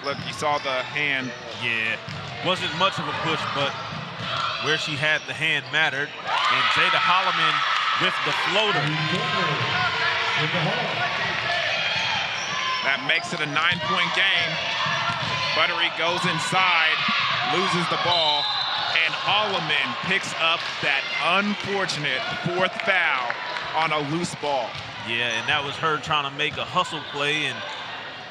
Look, you saw the hand. Yeah, wasn't much of a push, but where she had the hand mattered. And Jada Holloman with the floater. That makes it a 9-point game. Buttery goes inside, loses the ball, and Holloman picks up that unfortunate 4th foul on a loose ball. Yeah, and that was her trying to make a hustle play and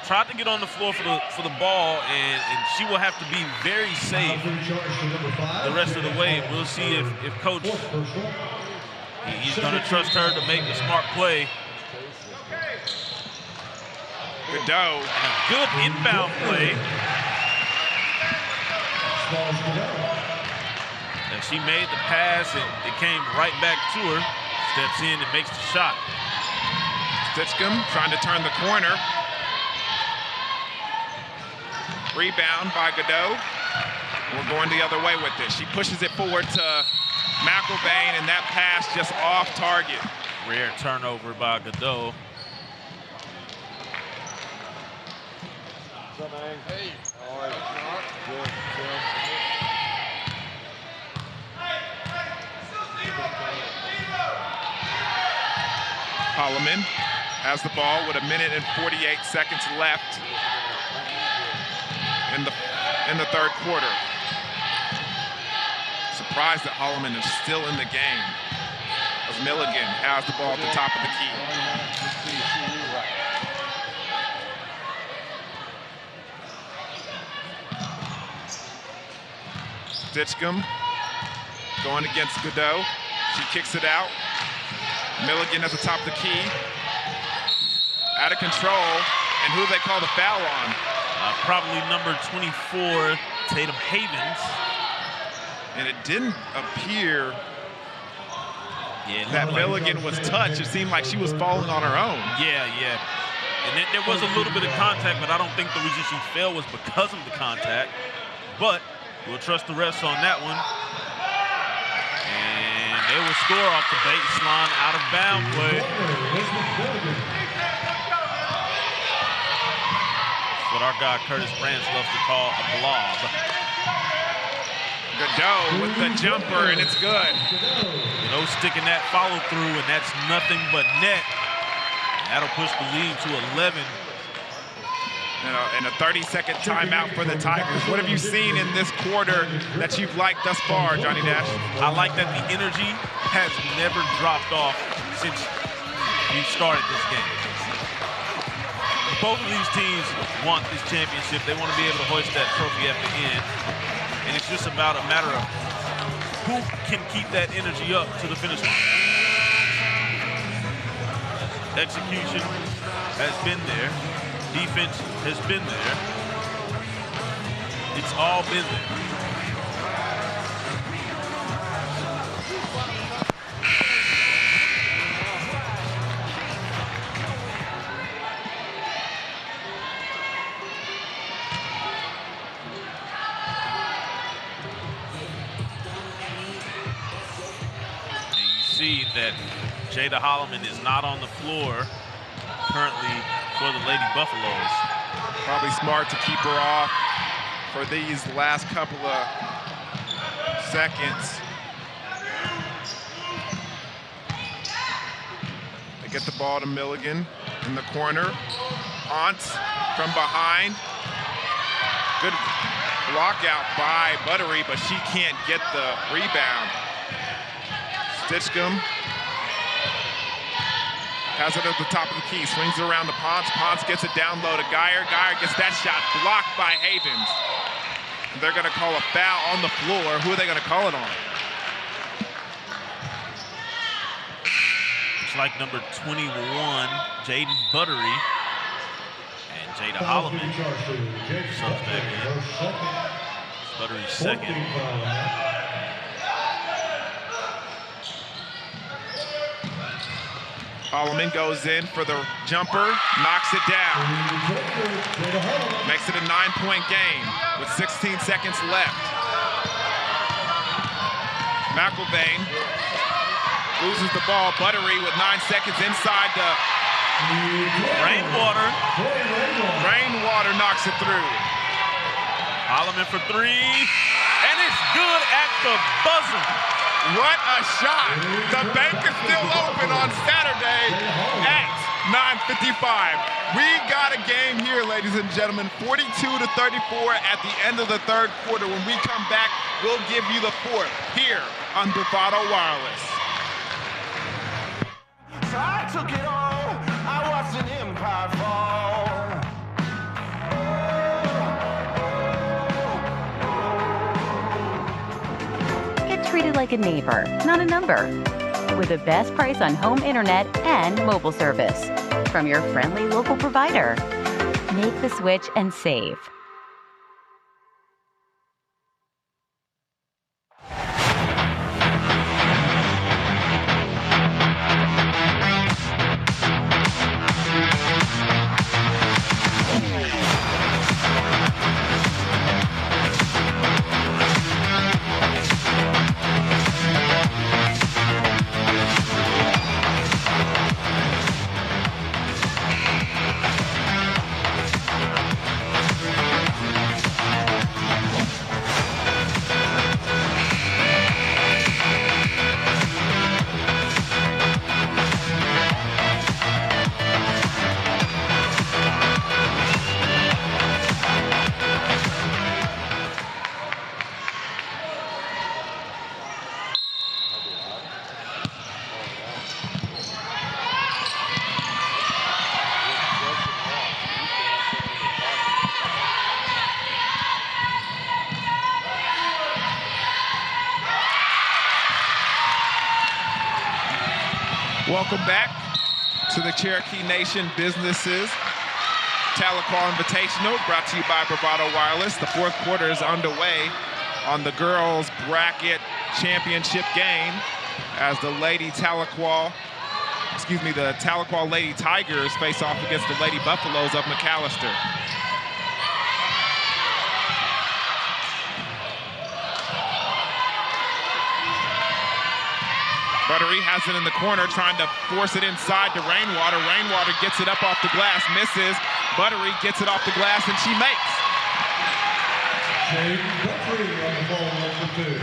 tried to get on the floor for the ball, and she will have to be very safe the rest of the way. We'll see if Coach, he's going to trust her to make a smart play. Godot. And a good inbound play. And she made the pass, and it came right back to her. Steps in and makes the shot. Stitchcomb trying to turn the corner. Rebound by Godot. We're going the other way with this. She pushes it forward to McElvain, and that pass just off target. Rare turnover by Godot. Holloman has the ball with 1 minute and 48 seconds left in the 3rd quarter. Surprised that Holloman is still in the game, as Milligan has the ball at the top of the key. Stitchcomb going against Godot. She kicks it out. Milligan at the top of the key. Out of control. And who do they call the foul on? Probably number 24, Tatum Havens. And it didn't appear that Milligan was touched. It seemed like she was falling on her own. Yeah. And there was a little bit of contact, but I don't think the reason she fell was because of the contact. But we'll trust the refs on that one. And they will score off the baseline, out of bound play. What our guy Curtis Branch loves to call a blob. Godot with the jumper, and it's good. Godot sticking that follow through, and that's nothing but net. That'll push the lead to 11. And a 30-second timeout for the Tigers. What have you seen in this quarter that you've liked thus far, Johnny Dash? I like that the energy has never dropped off since we started this game. Both of these teams want this championship. They want to be able to hoist that trophy at the end. And it's just about a matter of who can keep that energy up to the finish line. Execution has been there. Defense has been there. It's all been there. See that Jada Holloman is not on the floor currently for the Lady Buffaloes. Probably smart to keep her off for these last couple of seconds. They get the ball to Milligan in the corner. Ontz from behind. Good block out by Buttery, but she can't get the rebound. Stitchcomb has it at the top of the key, swings it around to Ponce. Ponce gets it down low to Geyer. Geyer gets that shot blocked by Havens. They're going to call a foul on the floor. Who are they going to call it on? It's like number 21, Jaden Buttery, and Jada Holloman. Subs back in. Buttery's second. Holloman goes in for the jumper, knocks it down. Makes it a 9-point game with 16 seconds left. McElvain loses the ball. Buttery with 9 seconds inside the Rainwater. Rainwater knocks it through. Holloman for three, and it's good at the buzzer. What a shot. The bank is still open on Saturday at 9:55. We got a game here, ladies and gentlemen, 42-34 at the end of the third quarter. When we come back, we'll give you the fourth here on Bravado Wireless. So I took it all. I watched an empire fall. Get treated like a neighbor, not a number. With the best price on home internet and mobile service. From your friendly local provider. Make the switch and save. Welcome back to the Cherokee Nation Businesses Tahlequah Invitational, brought to you by Bravado Wireless. The fourth quarter is underway on the girls' bracket championship game as the Tahlequah Lady Tigers face off against the Lady Buffaloes of McAllister. Buttery has it in the corner, trying to force it inside to Rainwater. Rainwater gets it up off the glass, misses. Buttery gets it off the glass, and she makes. James Buttery on the ball, number 2.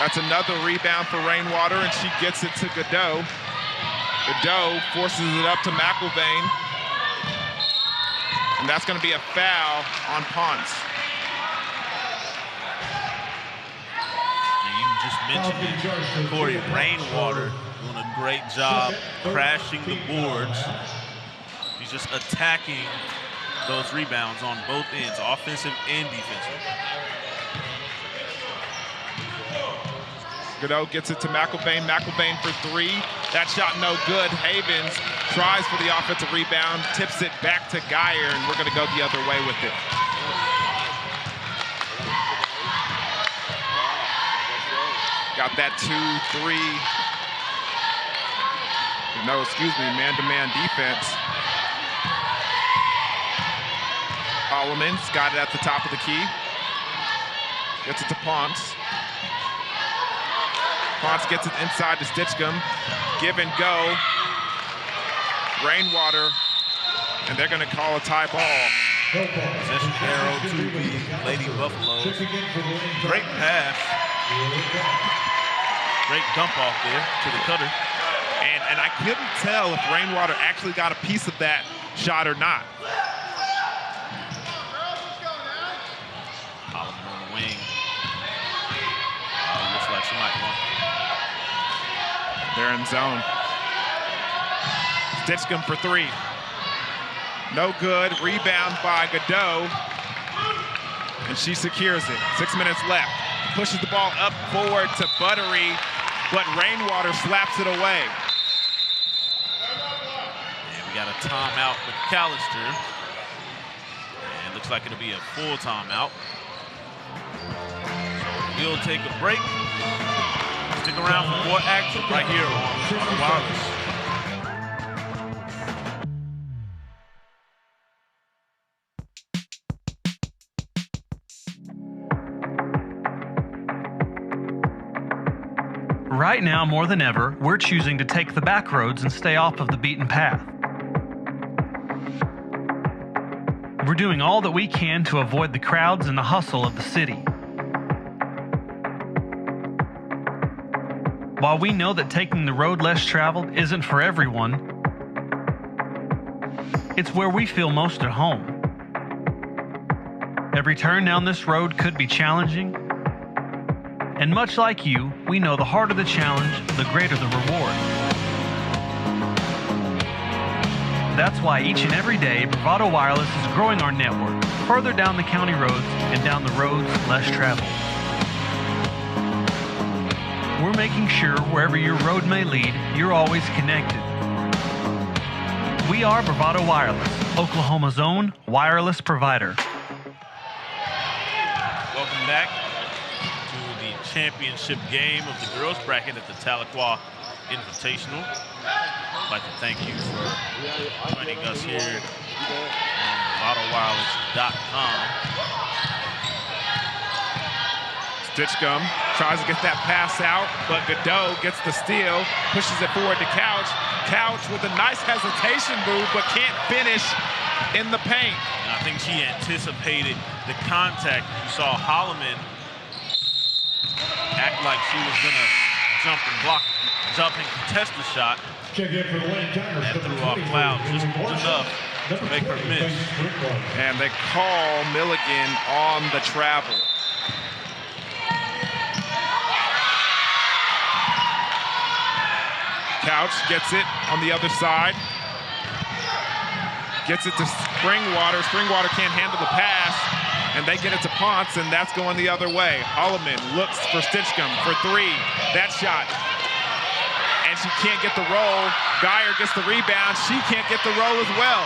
That's another rebound for Rainwater, and she gets it to Godot. Godot forces it up to McElvain. And that's going to be a foul on Ponce. You just mentioned it, Corey. Rainwater doing a great job crashing the boards. He's just attacking those rebounds on both ends, offensive and defensive. Godot gets it to McElvain. McElvain for three. That shot no good. Havens tries for the offensive rebound, tips it back to Geyer, and we're going to go the other way with it. Got that 2-3. No, excuse me, man-to-man defense. Holloman's got it at the top of the key. Gets it to Ponce. Ponce gets it inside to Stitchcomb. Give and go. Rainwater, and they're going to call a tie ball. Possession arrow to the Lady Buffaloes. Great pass. Great dump off there to the cutter. And I couldn't tell if Rainwater actually got a piece of that shot or not. Holloman on the wing. Looks like she might want. They're in zone. Stitchcomb for three. No good. Rebound by Godot. And she secures it. 6 minutes left. Pushes the ball up forward to Buttery, but Rainwater slaps it away. And we got a timeout with McAllister. And looks like it'll be a full timeout. We'll take a break. Stick around for more action right here on Wireless. Right now, more than ever, we're choosing to take the back roads and stay off of the beaten path. We're doing all that we can to avoid the crowds and the hustle of the city. While we know that taking the road less traveled isn't for everyone, it's where we feel most at home. Every turn down this road could be challenging, and much like you, we know the harder the challenge, the greater the reward. That's why each and every day, Bravado Wireless is growing our network further down the county roads and down the roads less traveled. We're making sure wherever your road may lead, you're always connected. We are Bravado Wireless, Oklahoma's own wireless provider. Welcome back to the championship game of the girls bracket at the Tahlequah Invitational. I'd like to thank you for joining us here on BravadoWireless.com. Stitchcomb tries to get that pass out, but Godot gets the steal, pushes it forward to Couch. Couch with a nice hesitation move, but can't finish in the paint. And I think she anticipated the contact. You saw Holloman act like she was gonna jump and contest the shot. That threw off Cloud just enough to make her miss. And they call Milligan on the travel. Couch gets it on the other side. Gets it to Springwater. Springwater can't handle the pass, and they get it to Ponce, and that's going the other way. Holloman looks for Stitchcomb for three. That shot. And she can't get the roll. Geyer gets the rebound. She can't get the roll as well.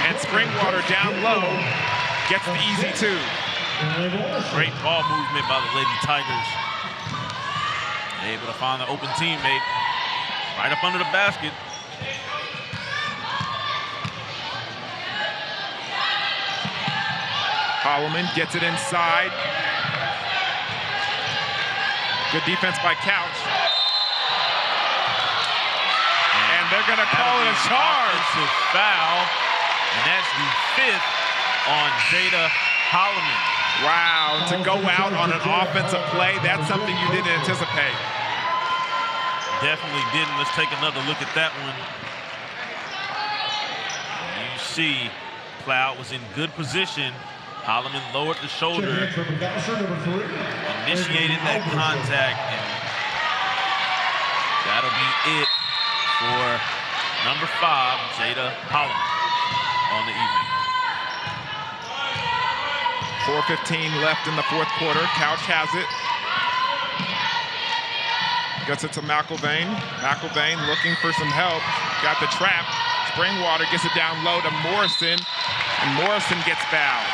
And Springwater down low gets the easy two. Great ball movement by the Lady Tigers. Able to find the open teammate right up under the basket. Holloman gets it inside. Good defense by Couch. And they're going to call it a charge. Offensive foul. And that's the 5th on Jada Holloman. Wow, to go out on an offensive play, that's something you didn't anticipate. Definitely didn't. Let's take another look at that one. You see, Cloud was in good position. Holloman lowered the shoulder, initiated that contact, and that'll be it for number 5, Jada Holloman. On the evening. 4:15 left in the fourth quarter. Couch has it. Gets it to McElvain. McElvain looking for some help. Got the trap. Springwater gets it down low to Morrison, and Morrison gets fouled.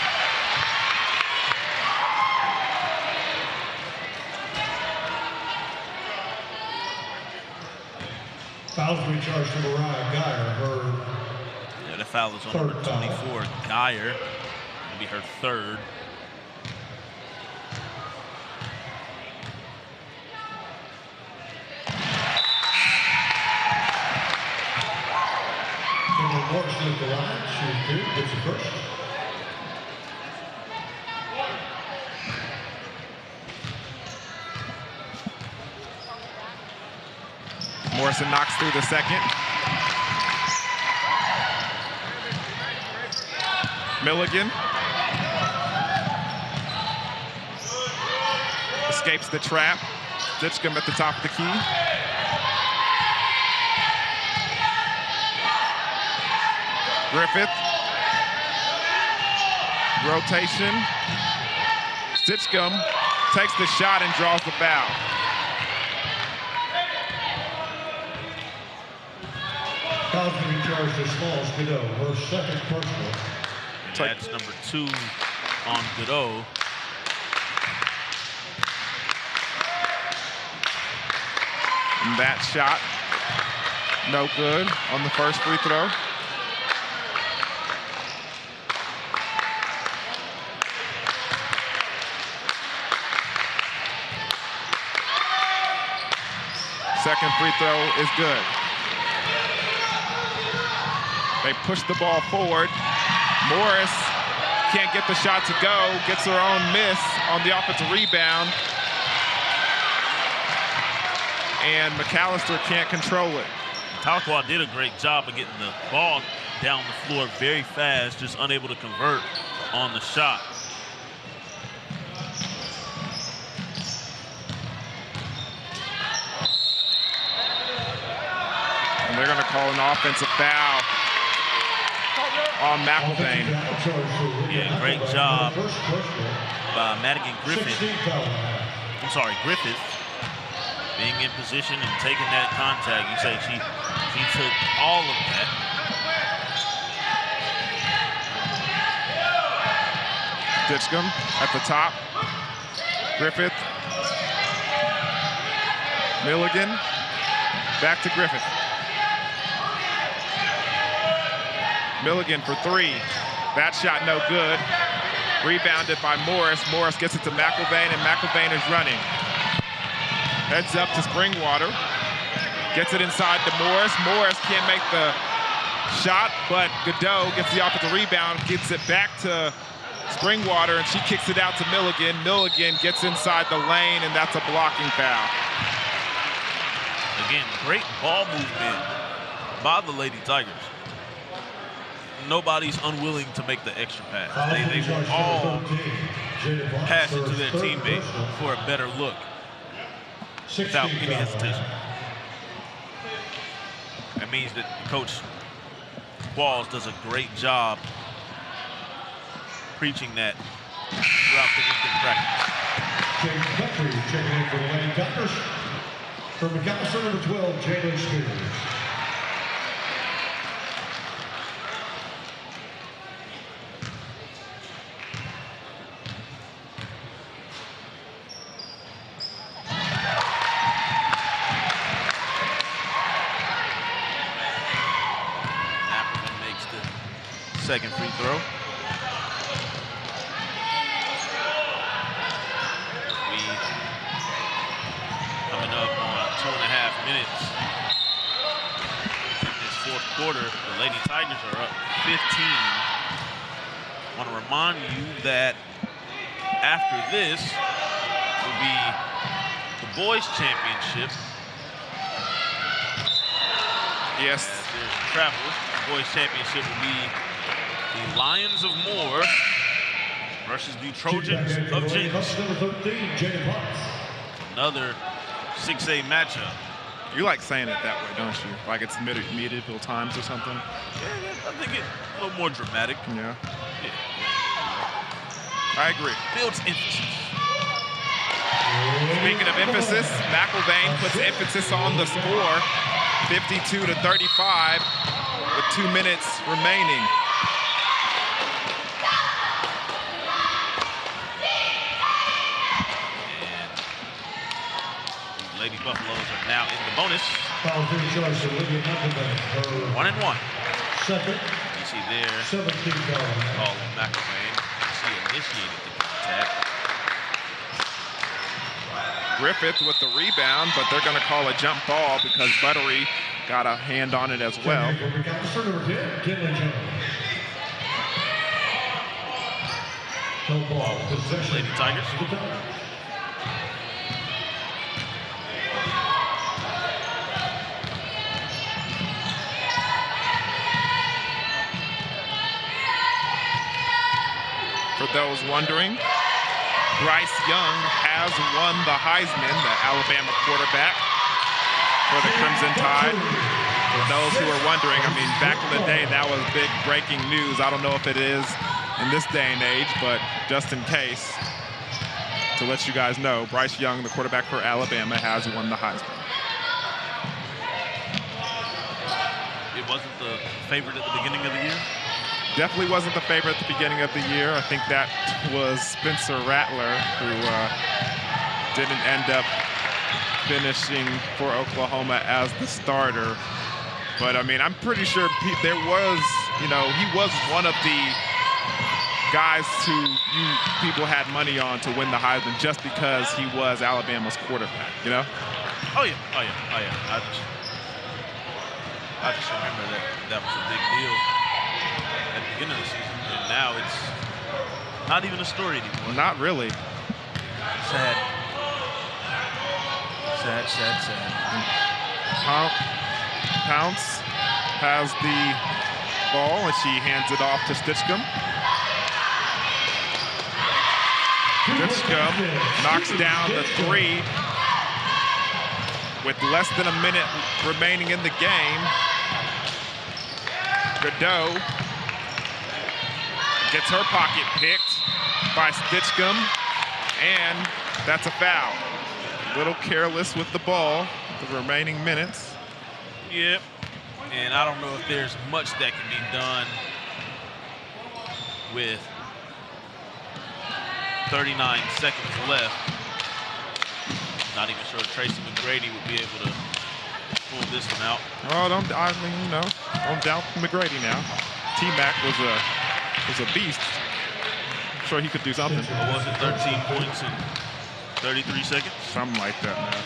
Fouls recharged to Mariah Geyer. Her the foul is on number 24, Geyer. It'll be her 3rd. Morrison at the line. She's good. Gets the first. Morrison knocks through the second. Milligan escapes the trap. Stitchcomb at the top of the key. Griffith. Rotation. Stitchcomb takes the shot and draws the foul. Fouls to be charged to Smalls Godot, her second personal. And that's number 2 on Godot. And that shot, no good on the first free throw. Second free throw is good. They push the ball forward. Morris can't get the shot to go, gets her own miss on the offensive rebound. And McAllister can't control it. Tahlequah did a great job of getting the ball down the floor very fast, just unable to convert on the shot. And they're going to call an offensive foul on McElvain. Yeah, great job by Madigan Griffith. I'm sorry, Griffith. Being in position and taking that contact. You say she took all of that. Ditchcomb at the top. Griffith. Milligan. Back to Griffith. Milligan for 3. That shot no good. Rebounded by Morris. Morris gets it to McElvain, and McElvain is running. Heads up to Springwater. Gets it inside to Morris. Morris can't make the shot, but Godot gets the offensive rebound, gets it back to Springwater, and she kicks it out to Milligan. Milligan gets inside the lane, and that's a blocking foul. Again, great ball movement by the Lady Tigers. Nobody's unwilling to make the extra pass. They will all pass it to their teammate for a better look without any hesitation. That means that Coach Walls does a great job preaching that throughout the weekend practice. James Country checking in for the Lady Tigers. For McAllister, number 12, Jalen Spears. Second free throw. We coming up on 2.5 minutes in this fourth quarter. The Lady Tigers are up 15. I want to remind you that after this will be the boys championship. Yes. There's travel. The boys championship will be the Lions of Moore versus the Trojans of Jenks. Another 6A matchup. You like saying it that way, don't you? Like it's medieval times or something? Yeah, I think it's a little more dramatic. Yeah. I agree. Builds emphasis. Speaking of emphasis, McElvain puts emphasis on the score, 52-35, with 2 minutes remaining. Lady Buffaloes are now in the bonus. 1-1. You see there, call on McElvain. She initiated the contact. Griffith with the rebound, but they're going to call a jump ball because Buttery got a hand on it as well. Lady Tigers. For those wondering, Bryce Young has won the Heisman, the Alabama quarterback, for the Crimson Tide. For those who are wondering, I mean, back in the day, that was big breaking news. I don't know if it is in this day and age, but just in case, to let you guys know, Bryce Young, the quarterback for Alabama, has won the Heisman. it wasn't the favorite at the beginning of the year? Definitely wasn't the favorite at the beginning of the year. I think that was Spencer Rattler, who didn't end up finishing for Oklahoma as the starter. But, I mean, I'm pretty sure there was, you know, he was one of the guys who people had money on to win the Heisman just because he was Alabama's quarterback, you know? Oh, yeah. I just remember that was a big deal at the beginning of the season, and now it's not even a story anymore. Not really. Sad. Pounce has the ball, and she hands it off to Stitchcomb. Stitchcomb knocks down the three with less than a minute remaining in the game. Godot gets her pocket picked by Stitchcomb, and that's a foul. A little careless with the ball, the remaining minutes. Yep, and I don't know if there's much that can be done with 39 seconds left. Not even sure Tracy McGrady would be able to pull this one out. Oh, don't doubt McGrady now. T-Mac was a beast. I'm sure he could do something. What was it, 13 points in 33 seconds? Something like that, man.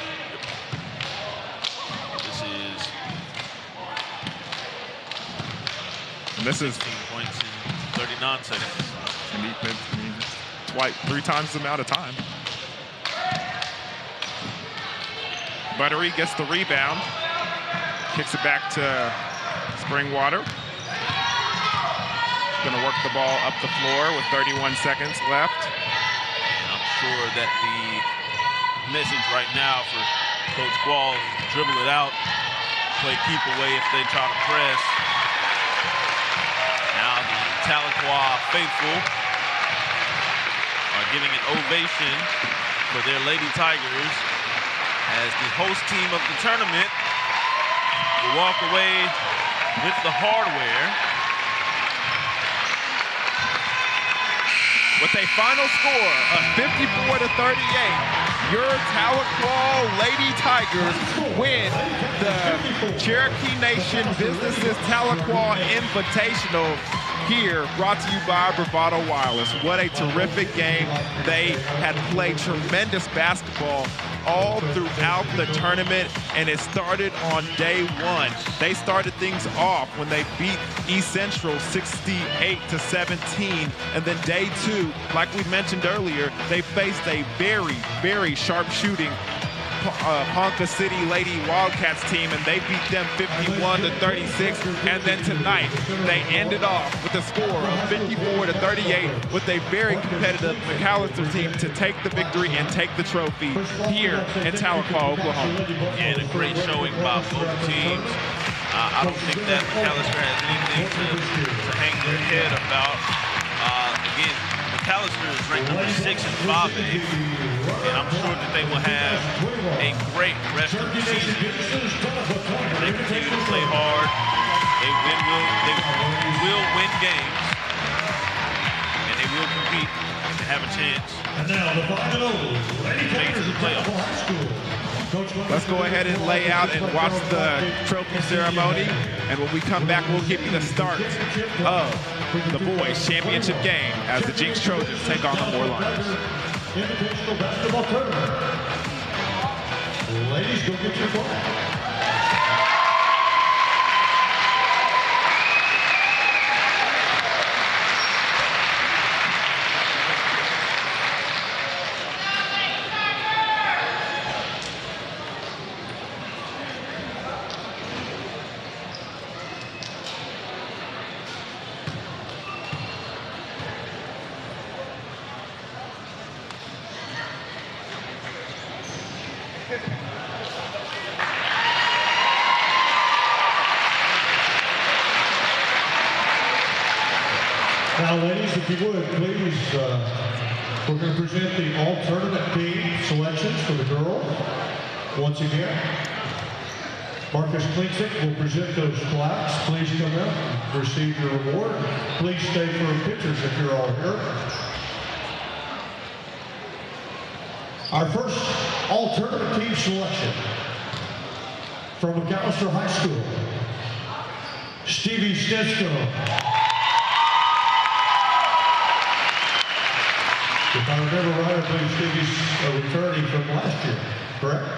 This is 16 points in 39 seconds. And twice, 3 times the amount of time. Buttery gets the rebound, kicks it back to Springwater. Gonna work the ball up the floor with 31 seconds left. And I'm sure that the message right now for Coach Qualls is to dribble it out, play keep away if they try to press. Now the Tahlequah faithful are giving an ovation for their Lady Tigers as the host team of the tournament will walk away with the hardware. With a final score of 54-38, your Tahlequah Lady Tigers win the Cherokee Nation Businesses Tahlequah Invitational here, brought to you by Bravado Wireless. What a terrific game. They had played tremendous basketball all throughout the tournament, and it started on day one. They started things off when they beat East Central 68-17, and then day two, like we mentioned earlier, they faced a very, very sharp shooting Ponca City Lady Wildcats team, and they beat them 51-36. And then tonight, they ended off with a score of 54-38 with a very competitive McAllister team to take the victory and take the trophy here in Tahlequah, Oklahoma. Yeah, and a great showing by both teams. I don't think that McAllister has anything to hang their head about. Again, McAllister is ranked number 6 in 5A, and I'm sure that they will have a great rest of the season. They continue to play hard. They will win games, and they will compete and have a chance And now the final, Lady to make it to the playoffs. Let's go ahead and lay out and watch the trophy ceremony. And when we come back, we'll give you the start of the boys' championship game as the Jenks Trojans take on the Moore Lions. Invitational basketball tournament. Ladies, go get your ball. Now, ladies, if you would, please, we're going to present the all-tournament team selections for the girls. Once again, Marcus Kleinsick will present those plaques. Please come out and receive your reward. Please stay for pictures if you're all here. Our first all-tournament team selection from McAllister High School, Stevie Stetsko. If I remember right, I believe Stevie's returning from last year, correct?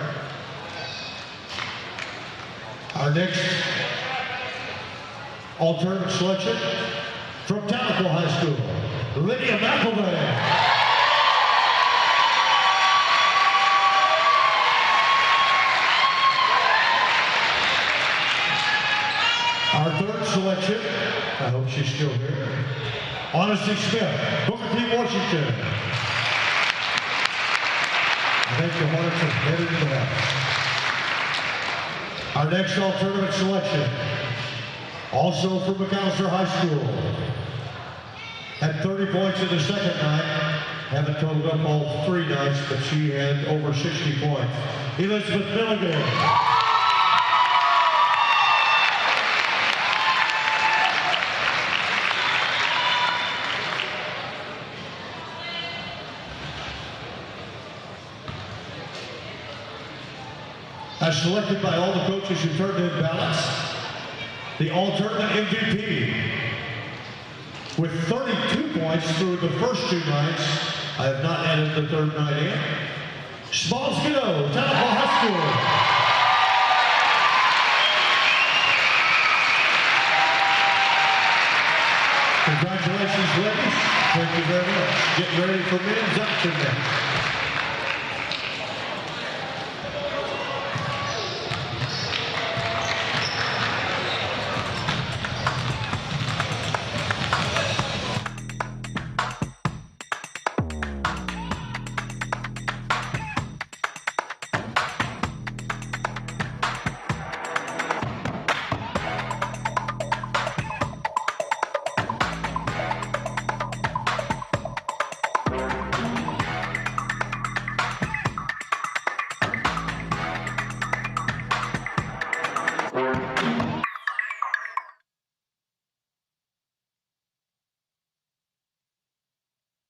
Our next all-tournament selection from Tahlequah High School, Lydia McElvey. Our third selection, I hope she's still here, Honesty Smith, Booker T. Washington. I think the Hornets are headed to that. Our next all-tournament selection, also from McAllister High School, had 30 points in the second night, haven't totaled up all 3 nights, but she had over 60 points. Elizabeth Milligan. As selected by all the coaches who turned in ballots, the all-tournament MVP with 32 points through the first 2 nights. I have not added the third night in. Smalls Ghetto, Tahlequah High School. Congratulations, ladies. Thank you very much. Get ready for men's action next.